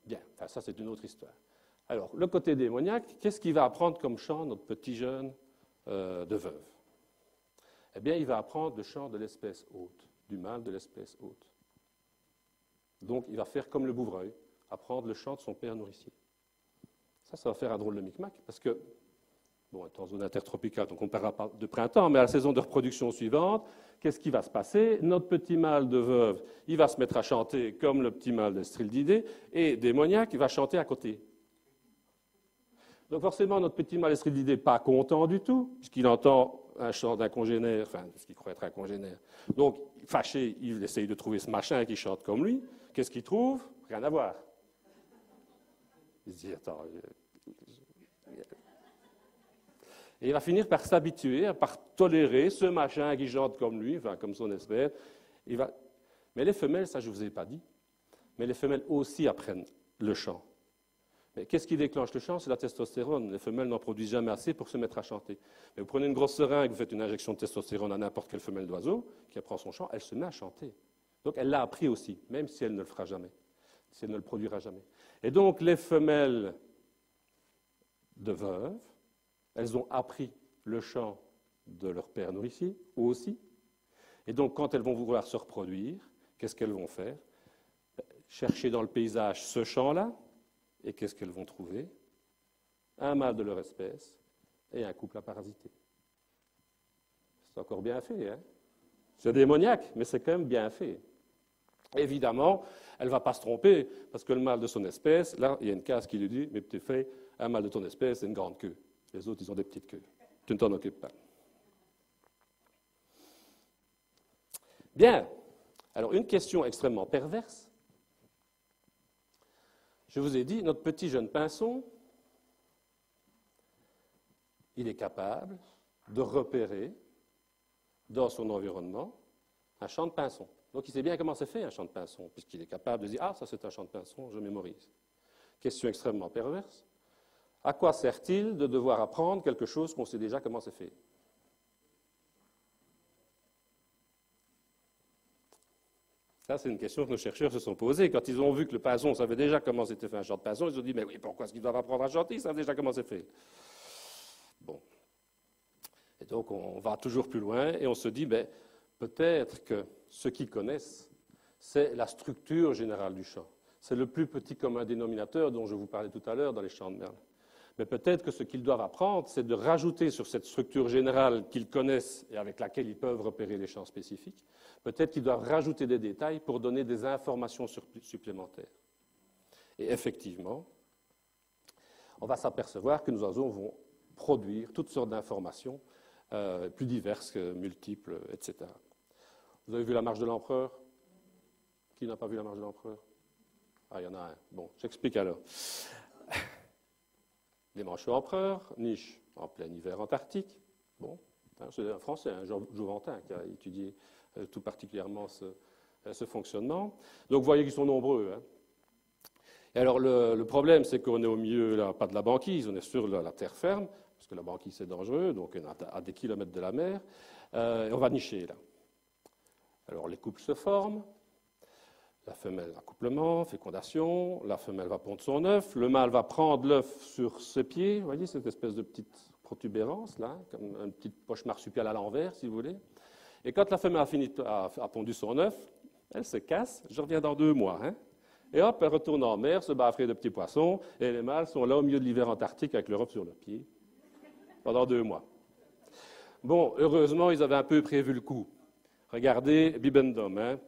Bien, enfin, ça c'est une autre histoire. Alors, le côté démoniaque, qu'est-ce qu'il va apprendre comme chant, notre petit jeune de veuve? Eh bien, il va apprendre le chant de l'espèce hôte, du mâle de l'espèce hôte. Donc, il va faire comme le bouvreuil, apprendre le chant de son père nourricier. Ça va faire un drôle de micmac, parce que, bon, on est en zone intertropicale, donc on ne parlera pas de printemps, mais à la saison de reproduction suivante, qu'est-ce qui va se passer? Notre petit mâle de veuve, il va se mettre à chanter comme le petit mâle d'estrildidé, et démoniaque, il va chanter à côté. Donc forcément, notre petit mâle d'estrildidé n'est pas content du tout, puisqu'il entend un chant d'un congénère, enfin, ce qu'il croit être un congénère. Donc, fâché, il essaye de trouver ce machin qui chante comme lui. Qu'est-ce qu'il trouve? Rien à voir. Il se dit, attends... Et il va finir par s'habituer, par tolérer ce machin qui chante comme lui, enfin comme son espèce. Mais les femelles, ça je ne vous ai pas dit, mais les femelles aussi apprennent le chant. Mais qu'est-ce qui déclenche le chant? C'est la testostérone. Les femelles n'en produisent jamais assez pour se mettre à chanter. Mais vous prenez une grosse seringue, vous faites une injection de testostérone à n'importe quelle femelle d'oiseau qui apprend son chant, elle se met à chanter. Donc elle l'a appris aussi, même si elle ne le fera jamais, si elle ne le produira jamais. Et donc les femelles de veuve, elles ont appris le chant de leur père nourricier aussi. Et donc, quand elles vont vouloir se reproduire, qu'est-ce qu'elles vont faire? Chercher dans le paysage ce champ-là, et qu'est-ce qu'elles vont trouver? Un mâle de leur espèce et un couple à parasiter. C'est encore bien fait, hein? C'est démoniaque, mais c'est quand même bien fait. Évidemment, elle ne va pas se tromper, parce que le mâle de son espèce, là, il y a une case qui lui dit, mais petit fait, un mâle de ton espèce, c'est une grande queue. Les autres, ils ont des petites queues. Tu ne t'en occupes pas. Bien. Alors, une question extrêmement perverse. Je vous ai dit, notre petit jeune pinson, il est capable de repérer dans son environnement un champ de pinson. Donc, il sait bien comment c'est fait un champ de pinson, puisqu'il est capable de dire « Ah, ça c'est un champ de pinson, je mémorise ». Question extrêmement perverse. À quoi sert-il de devoir apprendre quelque chose qu'on sait déjà comment c'est fait? Ça, c'est une question que nos chercheurs se sont posées. Quand ils ont vu que le pinson savait déjà comment c'était fait un champ de pinson, ils se sont dit « Mais oui, pourquoi est-ce qu'ils doivent apprendre à chanter? Ils savent déjà comment c'est fait. » Bon. Et donc, on va toujours plus loin et on se dit ben, peut-être que ce qu'ils connaissent, c'est la structure générale du chant. C'est le plus petit commun dénominateur dont je vous parlais tout à l'heure dans les chants de Merle. Mais peut-être que ce qu'ils doivent apprendre, c'est de rajouter sur cette structure générale qu'ils connaissent et avec laquelle ils peuvent repérer les chants spécifiques, peut-être qu'ils doivent rajouter des détails pour donner des informations supplémentaires. Et effectivement, on va s'apercevoir que nos oiseaux vont produire toutes sortes d'informations plus diverses, multiples, etc. Vous avez vu la marche de l'empereur? Qui n'a pas vu la marche de l'empereur? Ah, il y en a un. Bon, j'explique alors. Les manchots empereurs nichent en plein hiver antarctique. Bon, c'est un Français, un Jouventin, qui a étudié tout particulièrement ce fonctionnement. Donc, vous voyez qu'ils sont nombreux. Hein. Et alors, le problème, c'est qu'on est au milieu, là, pas de la banquise, on est sur la terre ferme, parce que la banquise, c'est dangereux, donc on est à des kilomètres de la mer, et on va nicher, là. Alors, les couples se forment, la femelle, accouplement, fécondation, la femelle va pondre son œuf, le mâle va prendre l'œuf sur ses pieds, vous voyez, cette espèce de petite protubérance, là, comme une petite poche marsupiale à l'envers, si vous voulez. Et quand la femelle a pondu son œuf, elle se casse, je reviens dans 2 mois, hein. Et hop, elle retourne en mer, se baffrer de petits poissons, et les mâles sont là au milieu de l'hiver antarctique avec leur œuf sur le pied, pendant 2 mois. Bon, heureusement, ils avaient un peu prévu le coup. Regardez Bibendum, hein,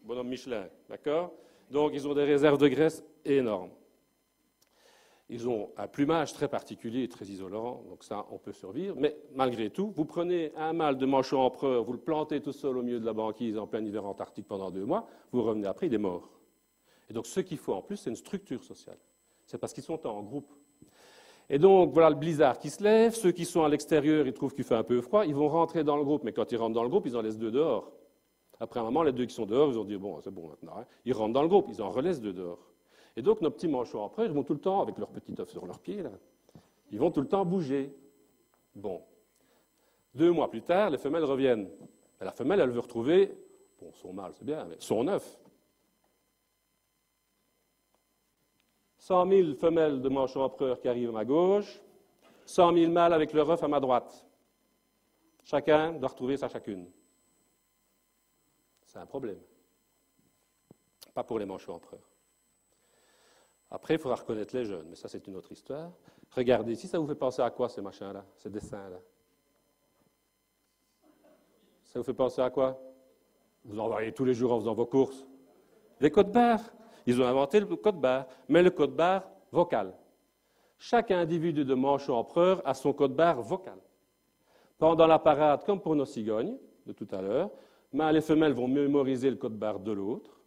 bonhomme Michelin, d'accord? Donc, ils ont des réserves de graisse énormes. Ils ont un plumage très particulier et très isolant, donc ça, on peut survivre. Mais malgré tout, vous prenez un mâle de manchot empereur, vous le plantez tout seul au milieu de la banquise en plein hiver antarctique pendant 2 mois, vous revenez après, il est mort. Et donc, ce qu'il faut en plus, c'est une structure sociale. C'est parce qu'ils sont en groupe. Et donc, voilà le blizzard qui se lève. Ceux qui sont à l'extérieur, ils trouvent qu'il fait un peu froid. Ils vont rentrer dans le groupe, mais quand ils rentrent dans le groupe, ils en laissent 2 dehors. Après un moment, les 2 qui sont dehors, ils ont dit, bon, c'est bon maintenant. Hein. Ils rentrent dans le groupe, ils en relaissent 2 dehors. Et donc, nos petits manchots empereurs, ils vont tout le temps, avec leur petit œuf sur leurs pieds, là, ils vont tout le temps bouger. Bon. 2 mois plus tard, les femelles reviennent. Et la femelle, elle veut retrouver, bon, son mâle, c'est bien, mais son œuf. 100 000 femelles de manchots empereurs qui arrivent à ma gauche, 100 000 mâles avec leur œuf à ma droite. Chacun doit retrouver sa chacune. C'est un problème. Pas pour les manchots empereurs. Après, il faudra reconnaître les jeunes, mais ça, c'est une autre histoire. Regardez ici, ça vous fait penser à quoi, ces machins-là, ces dessins-là? Ça vous fait penser à quoi? Vous en voyez tous les jours en faisant vos courses. Les codes-barres. Ils ont inventé le code-barre, mais le code-barre vocal. Chaque individu de manchot empereur a son code-barre vocal. Pendant la parade, comme pour nos cigognes de tout à l'heure, mâles et femelles vont mémoriser le code-barre de l'autre.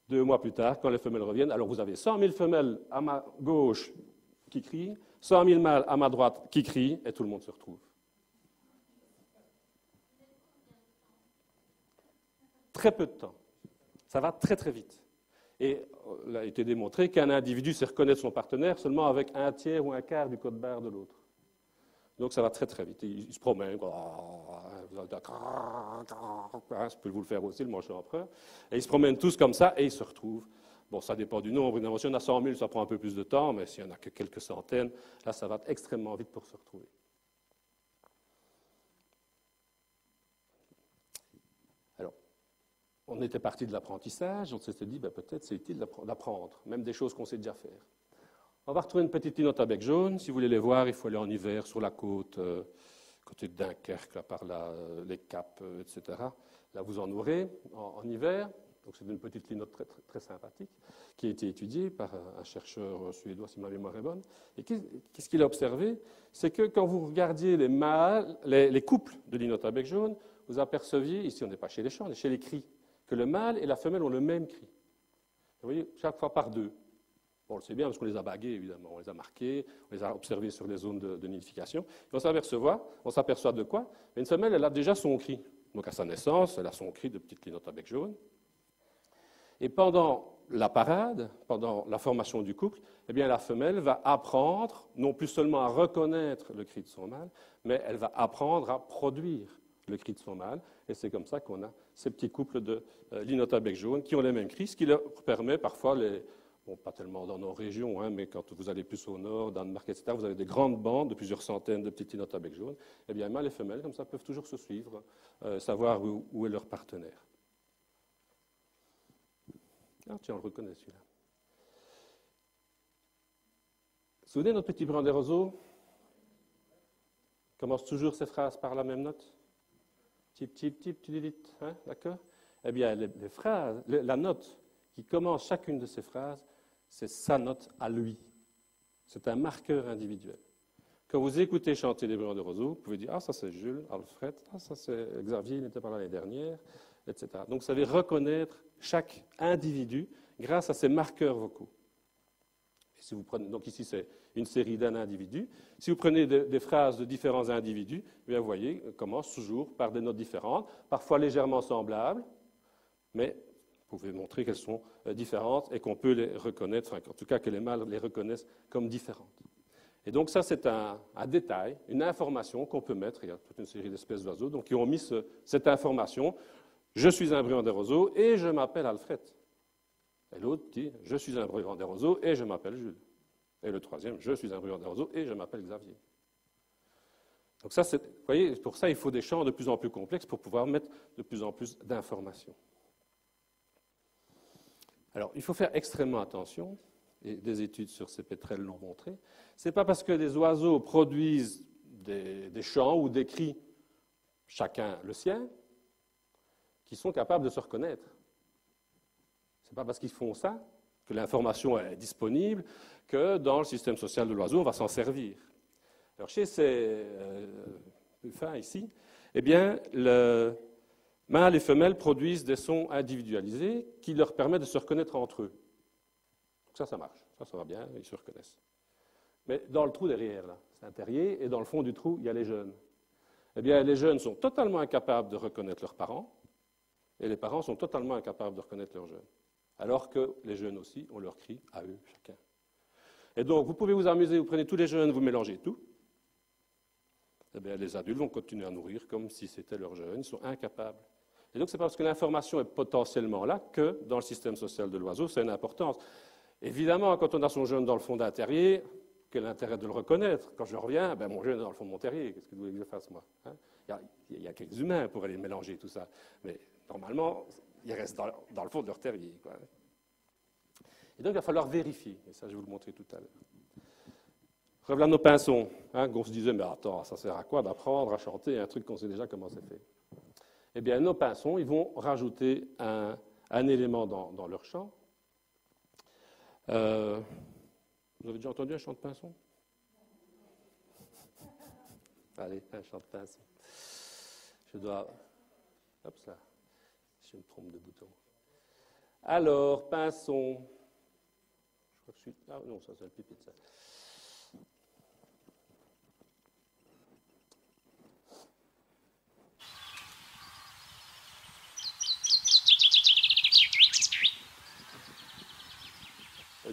2 mois plus tard, quand les femelles reviennent, alors vous avez 100 000 femelles à ma gauche qui crient, 100 000 mâles à ma droite qui crient, et tout le monde se retrouve. Très peu de temps. Ça va très très vite. Et il a été démontré qu'un individu sait reconnaître son partenaire seulement avec 1/3 ou 1/4 du code-barre de l'autre. Donc ça va très très vite. Il se promène, je peux vous le faire aussi, le manchot empereur. Et ils se promènent tous comme ça et ils se retrouvent. Bon, ça dépend du nombre. Évidemment, si on a 100 000, ça prend un peu plus de temps, mais s'il n'y en a que quelques centaines, là, ça va extrêmement vite pour se retrouver. on était parti de l'apprentissage, on s'était dit, ben, peut-être c'est utile d'apprendre, même des choses qu'on sait déjà faire. On va retrouver une petite linotte à bec jaune. Si vous voulez les voir, il faut aller en hiver sur la côte, côté de Dunkerque, là, par là, les Caps, etc. Là, vous en aurez en hiver. Donc, c'est une petite linotte très, très, très sympathique qui a été étudiée par un chercheur suédois, si ma mémoire est bonne. Et qu'est-ce qu'il a observé? C'est que quand vous regardiez les couples de linotte à bec jaune, vous aperceviez, ici on n'est pas chez les chants, on est chez les cris, que le mâle et la femelle ont le même cri. Vous voyez, chaque fois par deux. Bon, on le sait bien parce qu'on les a bagués, évidemment. On les a marqués, on les a observés sur les zones de nidification. Et on s'aperçoit de quoi? Une femelle, elle a déjà son cri. Donc, à sa naissance, elle a son cri de petite linotte à bec jaune. Et pendant la parade, pendant la formation du couple, eh bien, la femelle va apprendre, non plus seulement à reconnaître le cri de son mâle, mais elle va apprendre à produire le cri de son mâle. Et c'est comme ça qu'on a ces petits couples de linottes à bec jaune qui ont les mêmes cris, ce qui leur permet parfois bon, pas tellement dans nos régions, hein, mais quand vous allez plus au nord, Danemark, etc., vous avez des grandes bandes de plusieurs centaines de petites linottes à bec jaune. Eh bien, mâles et femelles, comme ça, peuvent toujours se suivre, savoir où est leur partenaire. Ah, tiens, on le reconnaît, celui-là. Vous vous souvenez, notre petit brin des roseaux commence toujours ses phrases par la même note? Tip, tip, tip, tilit, hein, d'accord? Eh bien, les phrases, la note qui commence chacune de ces phrases, c'est sa note à lui. C'est un marqueur individuel. Quand vous écoutez chanter les bruyants de roseaux, vous pouvez dire « Ah, ça c'est Jules, Alfred, ah, ça c'est Xavier, il n'était pas là l'année dernière, etc. » Donc, vous savez reconnaître chaque individu grâce à ces marqueurs vocaux. Et si vous prenez, donc ici, c'est une série d'un individu. Si vous prenez des phrases de différents individus, eh bien, vous voyez, elles commencent toujours par des notes différentes, parfois légèrement semblables, mais vous pouvez montrer qu'elles sont différentes et qu'on peut les reconnaître, enfin, en tout cas que les mâles les reconnaissent comme différentes. Et donc ça, c'est un détail, une information qu'on peut mettre, il y a toute une série d'espèces d'oiseaux donc, qui ont mis cette information, je suis un bruyant des roseaux et je m'appelle Alfred. Et l'autre dit, je suis un bruyant des roseaux et je m'appelle Jules. Et le troisième, je suis un bruyant des roseaux et je m'appelle Xavier. Donc ça, vous voyez, pour ça, il faut des champs de plus en plus complexes pour pouvoir mettre de plus en plus d'informations. Alors, il faut faire extrêmement attention, et des études sur ces pétrels l'ont montré. Ce n'est pas parce que des oiseaux produisent des chants ou des cris, chacun le sien, qu'ils sont capables de se reconnaître. Ce n'est pas parce qu'ils font ça que l'information est disponible, que dans le système social de l'oiseau, on va s'en servir. Alors, chez ces puffins ici, eh bien, mâles et femelles produisent des sons individualisés qui leur permettent de se reconnaître entre eux. Donc ça marche, ça va bien, ils se reconnaissent. Mais dans le trou derrière, là, c'est un terrier, et dans le fond du trou, il y a les jeunes. Eh bien, les jeunes sont totalement incapables de reconnaître leurs parents, et les parents sont totalement incapables de reconnaître leurs jeunes. Alors que les jeunes aussi ont leur cri à eux, chacun. Et donc, vous pouvez vous amuser, vous prenez tous les jeunes, vous mélangez tout. Eh bien, les adultes vont continuer à nourrir comme si c'était leurs jeunes, ils sont incapables. Et donc, c'est parce que l'information est potentiellement là que, dans le système social de l'oiseau, c'est une importance. Évidemment, quand on a son jeune dans le fond d'un terrier, quel est l'intérêt de le reconnaître? Quand je reviens, ben, mon jeune est dans le fond de mon terrier, qu'est-ce que vous voulez que je fasse, moi, hein? Il y a quelques humains pour aller mélanger tout ça, mais normalement, ils restent dans le fond de leur terrier, quoi. Et donc, il va falloir vérifier, et ça, je vais vous le montrer tout à l'heure. Revenons nos pinsons, hein, on se disait, mais attends, ça sert à quoi d'apprendre à chanter un truc qu'on sait déjà comment c'est fait? Eh bien, nos pinsons, ils vont rajouter un élément dans leur chant. Vous avez déjà entendu un chant de pinson? Allez, un chant de pinson. Je dois... Hop là, je me trompe de bouton. Alors, pinson. Je crois que je suis... Ah non, ça c'est le pipi de ça.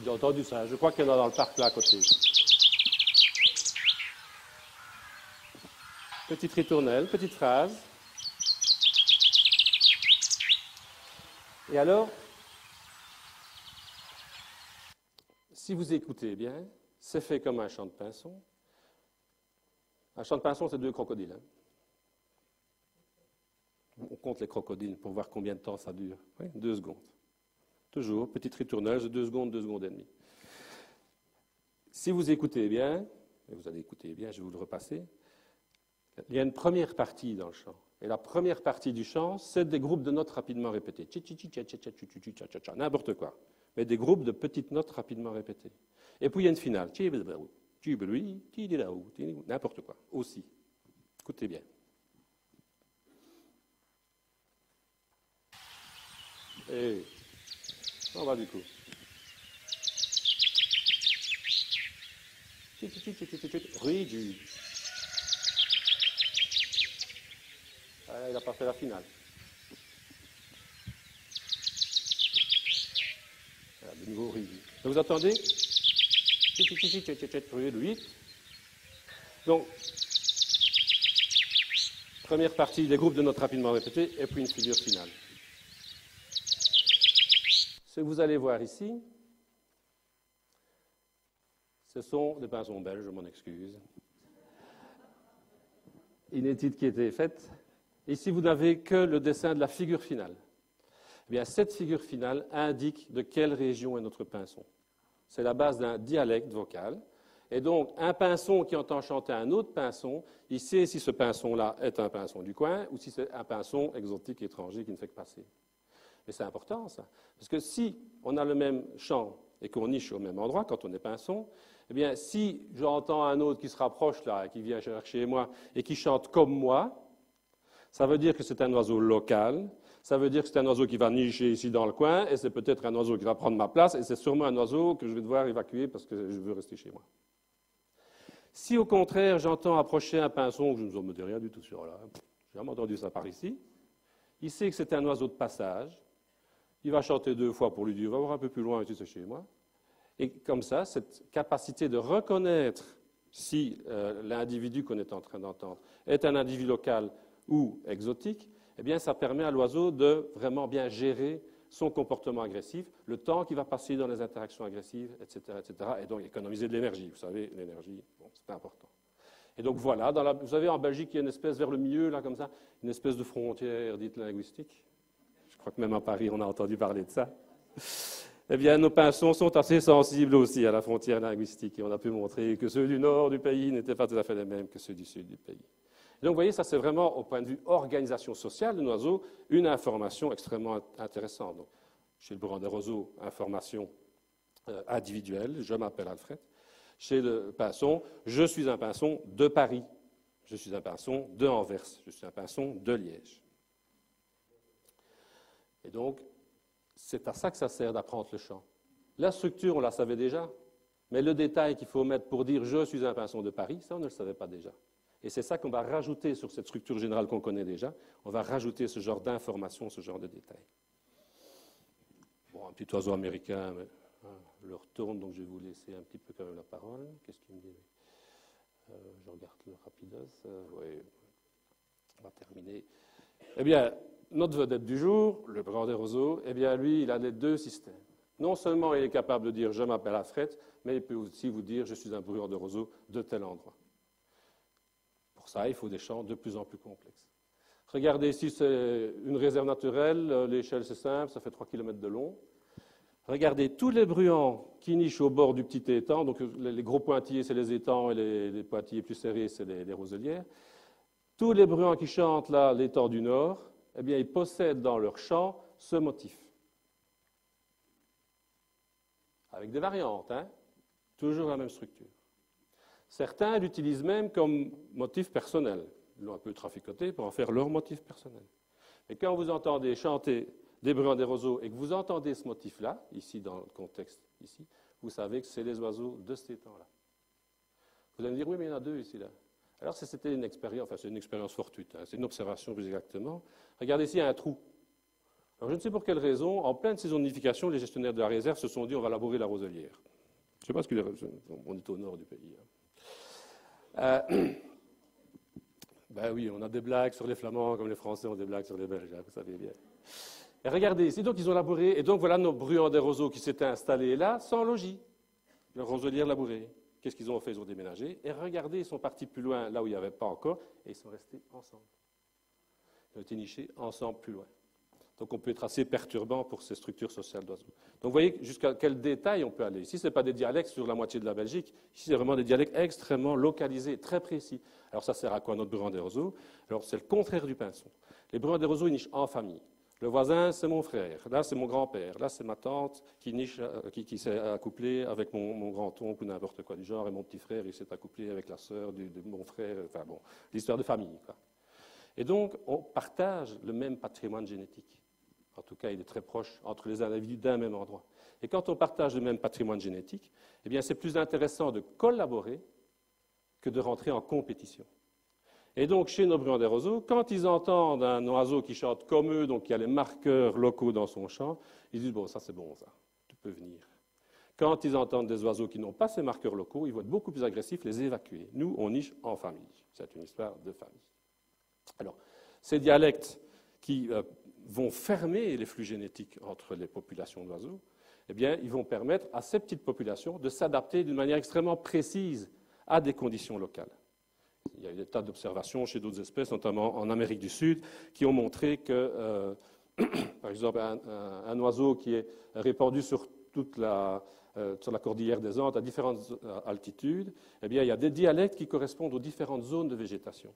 J'ai entendu ça, je crois qu'il y en a dans le parc là à côté. Petite ritournelle, petite phrase. Et alors, si vous écoutez bien, c'est fait comme un chant de pinson. Un chant de pinson, c'est deux crocodiles. Hein. compte les crocodiles pour voir combien de temps ça dure. Oui, 2 secondes. Toujours, petite ritourneuse de 2 secondes et demie. Si vous écoutez bien, et vous allez écouter bien, je vais vous le repasser, il y a une première partie dans le chant. Et la première partie du chant, c'est des groupes de notes rapidement répétées. N'importe quoi. Mais des groupes de petites notes rapidement répétées. Et puis il y a une finale. N'importe quoi, aussi. Écoutez bien. Et on va du coup. Rigide. Ah, il n'a pas fait la finale. Voilà, de nouveau rigide. Vous entendez? 8. Donc, première partie des groupes de notes rapidement répétés, et puis une figure finale. Ce que vous allez voir ici, ce sont des pinsons belges, je m'en excuse. Une étude qui a été faite. Ici, vous n'avez que le dessin de la figure finale. Eh bien, cette figure finale indique de quelle région est notre pinson. C'est la base d'un dialecte vocal. Et donc, un pinson qui entend chanter un autre pinson, il sait si ce pinson-là est un pinson du coin ou si c'est un pinson exotique étranger qui ne fait que passer. Mais c'est important, ça. Parce que si on a le même chant et qu'on niche au même endroit quand on est pinson, eh bien, si j'entends un autre qui se rapproche là, qui vient chercher moi et qui chante comme moi, ça veut dire que c'est un oiseau local, ça veut dire que c'est un oiseau qui va nicher ici dans le coin, et c'est peut-être un oiseau qui va prendre ma place, et c'est sûrement un oiseau que je vais devoir évacuer parce que je veux rester chez moi. Si au contraire, j'entends approcher un pinson, je ne me dis rien du tout sur là, j'ai jamais entendu ça par ici, il sait que c'est un oiseau de passage, il va chanter 2 fois pour lui dire, va voir un peu plus loin, ici c'est chez moi. Et comme ça, cette capacité de reconnaître si l'individu qu'on est en train d'entendre est un individu local ou exotique, eh bien, ça permet à l'oiseau de vraiment bien gérer son comportement agressif, le temps qu'il va passer dans les interactions agressives, etc., etc., et donc économiser de l'énergie. Vous savez, l'énergie, bon, c'est important. Et donc voilà, vous savez, en Belgique, il y a une espèce vers le milieu, là, comme ça, une espèce de frontière dite linguistique. Je crois que même à Paris, on a entendu parler de ça. Eh bien, nos pinsons sont assez sensibles aussi à la frontière linguistique, et on a pu montrer que ceux du nord du pays n'étaient pas tout à fait les mêmes que ceux du sud du pays. Donc, vous voyez, ça, c'est vraiment, au point de vue organisation sociale d'un oiseau, une information extrêmement intéressante. Donc, chez le brun des roseaux, information individuelle, je m'appelle Alfred. Chez le pinson, je suis un pinson de Paris. Je suis un pinson de Anvers. Je suis un pinson de Liège. Et donc, c'est à ça que ça sert d'apprendre le chant. La structure, on la savait déjà, mais le détail qu'il faut mettre pour dire « je suis un pinson de Paris », ça, on ne le savait pas déjà. Et c'est ça qu'on va rajouter sur cette structure générale qu'on connaît déjà. On va rajouter ce genre d'informations, ce genre de détails. Bon, un petit oiseau américain, mais, le retourne, donc je vais vous laisser un petit peu quand même la parole. Qu'est-ce qu'il me dit? Je regarde le rapidos. Oui, on va terminer. Eh bien, notre vedette du jour, le brun des roseaux, eh bien, lui, il a les 2 systèmes. Non seulement il est capable de dire « je m'appelle Alfred », mais il peut aussi vous dire « je suis un brûleur de roseaux de tel endroit ». Pour ça, il faut des chants de plus en plus complexes. Regardez ici, c'est une réserve naturelle. L'échelle, c'est simple, ça fait 3 km de long. Regardez tous les bruants qui nichent au bord du petit étang. Donc, les gros pointillés, c'est les étangs, et les pointillés plus serrés, c'est les roselières. Tous les bruants qui chantent là, l'étang du Nord, eh bien, ils possèdent dans leur chant ce motif. Avec des variantes, hein? Toujours la même structure. Certains l'utilisent même comme motif personnel. Ils l'ont un peu traficoté pour en faire leur motif personnel. Et quand vous entendez chanter des bruants des roseaux et que vous entendez ce motif-là, ici dans le contexte, ici, vous savez que c'est les oiseaux de cet étang-là. Vous allez me dire, oui, mais il y en a 2 ici, là. Alors, c'était une expérience, enfin, c'est une expérience fortuite, hein, c'est une observation plus exactement. Regardez ici, il y a un trou. Alors, je ne sais pour quelle raison, en pleine saison de nidification, les gestionnaires de la réserve se sont dit, on va labourer la roselière. Je ne sais pas ce qu'il est, on est au nord du pays. Ben oui, on a des blagues sur les Flamands comme les Français ont des blagues sur les Belges, hein, vous savez bien. Et regardez ici, donc ils ont labouré, et donc voilà nos bruants des roseaux qui s'étaient installés là, sans logis. La roselière labourée. Qu'est-ce qu'ils ont fait? Ils ont déménagé. Et regardez, ils sont partis plus loin, là où il n'y avait pas encore, et ils sont restés ensemble. Ils ont été nichés ensemble plus loin. Donc on peut être assez perturbant pour ces structures sociales d'oiseaux. Donc vous voyez jusqu'à quel détail on peut aller. Ici, ce n'est pas des dialectes sur la moitié de la Belgique. Ici, c'est vraiment des dialectes extrêmement localisés, très précis. Alors ça sert à quoi notre burin des roseaux? Alors c'est le contraire du pinson. Les burins des roseaux, ils nichent en famille. Le voisin, c'est mon frère. Là, c'est mon grand-père. Là, c'est ma tante qui niche, qui s'est accouplée avec mon grand-oncle ou n'importe quoi du genre. Et mon petit frère, il s'est accouplé avec la sœur de mon frère. Enfin bon, l'histoire de famille, quoi. Et donc, on partage le même patrimoine génétique. En tout cas, il est très proche entre les individus d'un même endroit. Et quand on partage le même patrimoine génétique, eh bien, c'est plus intéressant de collaborer que de rentrer en compétition. Et donc, chez nos bruyants des roseaux, quand ils entendent un oiseau qui chante comme eux, donc qui a les marqueurs locaux dans son chant, ils disent « bon, ça c'est bon, ça, tu peux venir ». Quand ils entendent des oiseaux qui n'ont pas ces marqueurs locaux, ils vont être beaucoup plus agressifs, les évacuer. Nous, on niche en famille. C'est une histoire de famille. Alors, ces dialectes qui vont fermer les flux génétiques entre les populations d'oiseaux, eh bien, ils vont permettre à ces petites populations de s'adapter d'une manière extrêmement précise à des conditions locales. Il y a eu des tas d'observations chez d'autres espèces, notamment en Amérique du Sud, qui ont montré que, par exemple, un oiseau qui est répandu sur toute sur la cordillère des Andes à différentes altitudes, eh bien, il y a des dialectes qui correspondent aux différentes zones de végétation.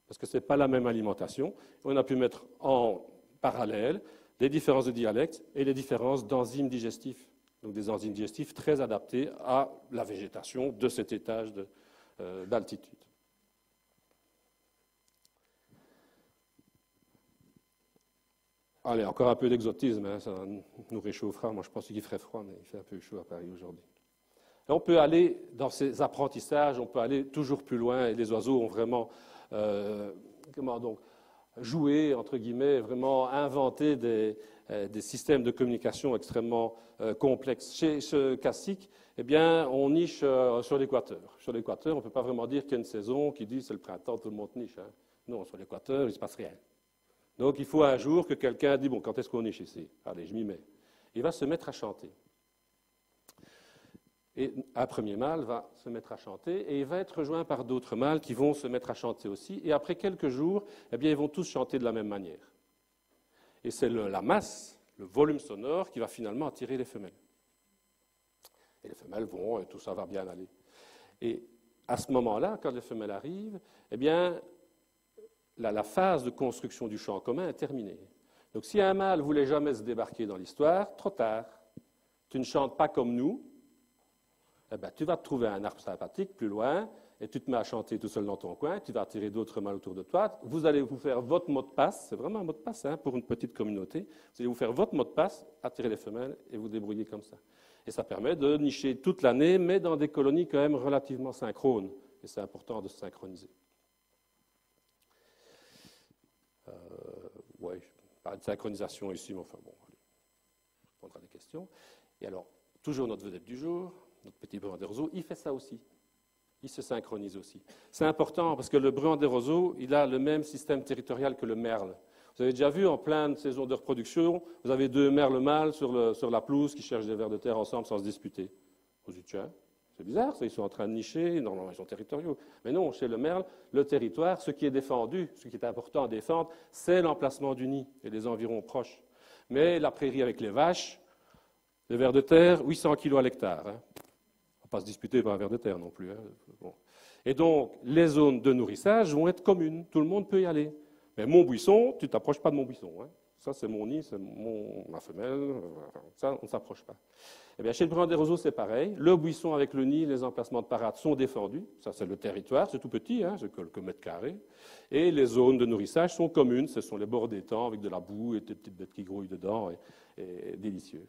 Parce que ce n'est pas la même alimentation. On a pu mettre en parallèle les différences de dialectes et les différences d'enzymes digestifs. Donc des enzymes digestifs très adaptés à la végétation de cet étage d'altitude. Allez, encore un peu d'exotisme, hein, ça nous réchauffera. Moi, je pense qu'il ferait froid, mais il fait un peu chaud à Paris aujourd'hui. On peut aller dans ces apprentissages, on peut aller toujours plus loin, et les oiseaux ont vraiment joué, entre guillemets, vraiment inventé des systèmes de communication extrêmement complexes. Chez ce cassique, eh bien, on niche sur l'équateur. Sur l'équateur, on ne peut pas vraiment dire qu'il y a une saison qui dit c'est le printemps, tout le monde niche. Hein. Non, sur l'équateur, il ne se passe rien. Donc il faut un jour que quelqu'un dise bon, quand est-ce qu'on niche ici? Allez, je m'y mets. Il va se mettre à chanter. Et un premier mâle va se mettre à chanter et il va être rejoint par d'autres mâles qui vont se mettre à chanter aussi. Et après quelques jours, eh bien, ils vont tous chanter de la même manière. Et c'est la masse, le volume sonore qui va finalement attirer les femelles. Et les femelles vont, et tout ça va bien aller. Et à ce moment-là, quand les femelles arrivent, eh bien, la phase de construction du chant commun est terminée. Donc si un mâle ne voulait jamais se débarquer dans l'histoire, trop tard. Tu ne chantes pas comme nous. Eh bien, tu vas te trouver un arbre sympathique plus loin et tu te mets à chanter tout seul dans ton coin, tu vas attirer d'autres mâles autour de toi. Vous allez vous faire votre mot de passe, c'est vraiment un mot de passe hein, pour une petite communauté. Vous allez vous faire votre mot de passe, attirer les femelles et vous débrouiller comme ça. Et ça permet de nicher toute l'année, mais dans des colonies quand même relativement synchrones. Et c'est important de se synchroniser. Oui, je parle de synchronisation ici, mais enfin bon, allez, je répondrai à des questions. Et alors, toujours notre vedette du jour, notre petit burin des roseaux, il fait ça aussi. Il se synchronise aussi. C'est important parce que le burin des roseaux, il a le même système territorial que le merle. Vous avez déjà vu en pleine saison de reproduction, vous avez deux merles mâles sur la pelouse qui cherchent des vers de terre ensemble sans se disputer. Vous dites, tiens, c'est bizarre, ça, ils sont en train de nicher, normalement ils sont territoriaux. Mais non, chez le merle, le territoire, ce qui est défendu, ce qui est important à défendre, c'est l'emplacement du nid et les environs proches. Mais la prairie avec les vaches, les vers de terre, 800 kg à l'hectare. Hein. On ne va pas se disputer par un ver de terre non plus. Hein. Bon. Et donc, les zones de nourrissage vont être communes. Tout le monde peut y aller. Mais mon buisson, tu ne t'approches pas de mon buisson. Hein. Ça, c'est mon nid, c'est ma femelle. Ça, on ne s'approche pas. Eh bien, chez le burin des roseaux, c'est pareil. Le buisson avec le nid, les emplacements de parade sont défendus. Ça, c'est le territoire, c'est tout petit, hein, c'est quelques mètres carrés. Et les zones de nourrissage sont communes. Ce sont les bords d'étangs avec de la boue et des petites bêtes qui grouillent dedans et délicieuses.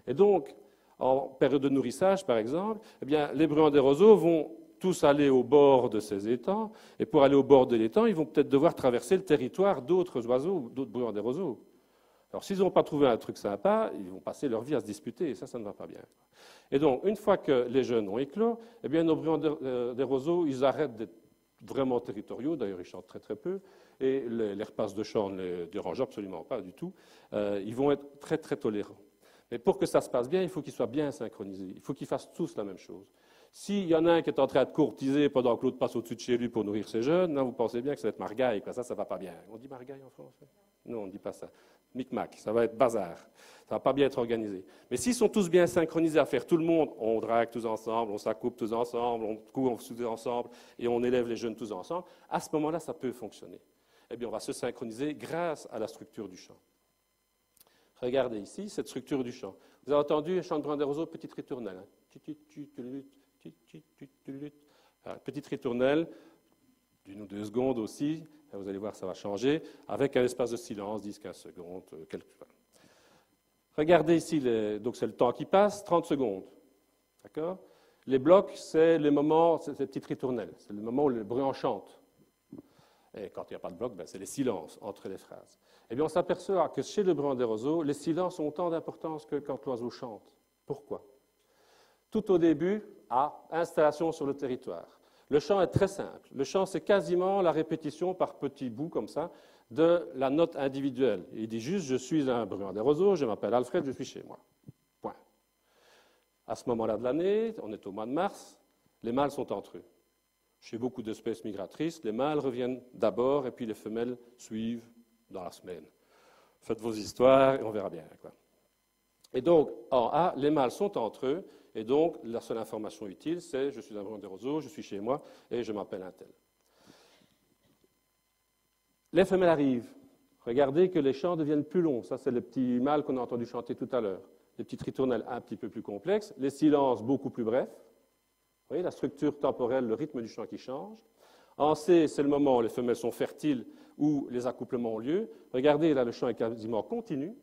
Et donc, en période de nourrissage, par exemple, eh bien, les bruyants des roseaux vont tous aller au bord de ces étangs, et pour aller au bord de l'étang, ils vont peut-être devoir traverser le territoire d'autres oiseaux, d'autres bruyants des roseaux. Alors, s'ils n'ont pas trouvé un truc sympa, ils vont passer leur vie à se disputer, et ça ne va pas bien. Et donc, une fois que les jeunes ont éclos, eh bien, nos bruyants des roseaux, ils arrêtent d'être vraiment territoriaux, d'ailleurs, ils chantent très très peu, et les repasses de chant ne les dérangent absolument pas du tout. Ils vont être très très tolérants. Mais pour que ça se passe bien, il faut qu'ils soient bien synchronisés. Il faut qu'ils fassent tous la même chose. S'il y en a un qui est en train de courtiser pendant que l'autre passe au-dessus de chez lui pour nourrir ses jeunes, là, vous pensez bien que ça va être margaille, quoi. Ça ne va pas bien. On dit margaille en français? Non, on ne dit pas ça. Micmac, ça va être bazar. Ça ne va pas bien être organisé. Mais s'ils sont tous bien synchronisés à faire tout le monde, on drague tous ensemble, on s'accoupe tous ensemble, on court tous ensemble et on élève les jeunes tous ensemble, à ce moment-là, ça peut fonctionner. Eh bien, on va se synchroniser grâce à la structure du chant. Regardez ici, cette structure du chant. Vous avez entendu un chant de Brun des Roseaux, petite ritournelle. Petite ritournelle, d'une ou 2 secondes aussi, vous allez voir, ça va changer, avec un espace de silence, 10-15 secondes. Regardez ici, donc c'est le temps qui passe, 30 secondes. D'accord? Les blocs, c'est les moments, c'est ces petites ritournelles, c'est le moment où le bruit en chante. Et quand il n'y a pas de bloc, ben, c'est les silences entre les phrases. Eh bien, on s'aperçoit que chez le Brun des Roseaux, les silences ont autant d'importance que quand l'oiseau chante. Pourquoi? Tout au début, installation sur le territoire. Le chant est très simple. Le chant, c'est quasiment la répétition par petits bouts comme ça de la note individuelle. Il dit juste, je suis un Brun des Roseaux, je m'appelle Alfred, je suis chez moi. Point. À ce moment-là de l'année, on est au mois de mars, les mâles sont entre eux. Chez beaucoup d'espèces migratrices, les mâles reviennent d'abord et puis les femelles suivent dans la semaine. Faites vos histoires et on verra bien, quoi. Et donc, en A, les mâles sont entre eux, et donc la seule information utile, c'est je suis un Brun des Roseaux, je suis chez moi, et je m'appelle un tel. Les femelles arrivent. Regardez que les chants deviennent plus longs. Ça, c'est le petit mâle qu'on a entendu chanter tout à l'heure. Les petites ritournelles un petit peu plus complexes, les silences beaucoup plus brefs. Vous voyez, la structure temporelle, le rythme du chant qui change. En C, c'est le moment où les femelles sont fertiles, où les accouplements ont lieu. Regardez, là, le chant est quasiment continu.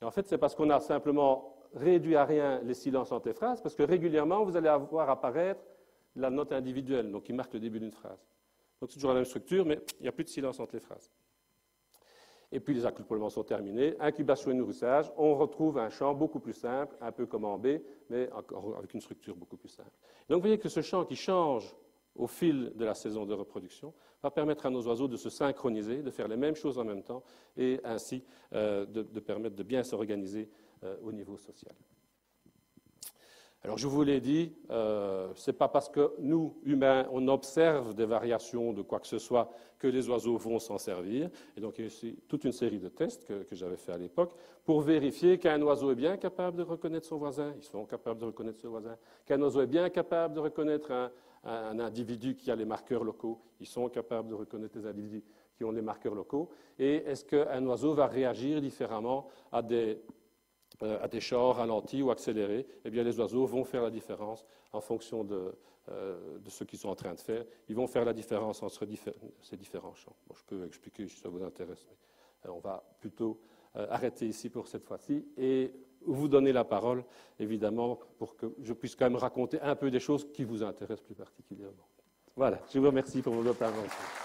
Et en fait, c'est parce qu'on a simplement réduit à rien les silences entre les phrases, parce que régulièrement, vous allez voir apparaître la note individuelle, donc qui marque le début d'une phrase. Donc c'est toujours la même structure, mais il n'y a plus de silence entre les phrases. Et puis les accouplements sont terminés. Incubation et nourrissage, on retrouve un chant beaucoup plus simple, un peu comme en B, mais encore avec une structure beaucoup plus simple. Donc vous voyez que ce chant qui change au fil de la saison de reproduction va permettre à nos oiseaux de se synchroniser, de faire les mêmes choses en même temps, et ainsi de permettre de bien s'organiser au niveau social. Alors je vous l'ai dit, ce n'est pas parce que nous, humains, on observe des variations de quoi que ce soit que les oiseaux vont s'en servir. Et donc il y a aussi toute une série de tests que j'avais fait à l'époque pour vérifier qu'un oiseau est bien capable de reconnaître son voisin. Ils sont capables de reconnaître son voisin. Qu'un oiseau est bien capable de reconnaître un individu qui a les marqueurs locaux. Ils sont capables de reconnaître les individus qui ont les marqueurs locaux. Et est-ce qu'un oiseau va réagir différemment à des chants ralentis ou accélérés? Eh bien, les oiseaux vont faire la différence en fonction de ce qu'ils sont en train de faire. Ils vont faire la différence entre ces différents chants. Bon, je peux expliquer si ça vous intéresse, mais on va plutôt arrêter ici pour cette fois-ci et vous donner la parole, évidemment, pour que je puisse quand même raconter un peu des choses qui vous intéressent plus particulièrement. Voilà, je vous remercie pour votre intervention.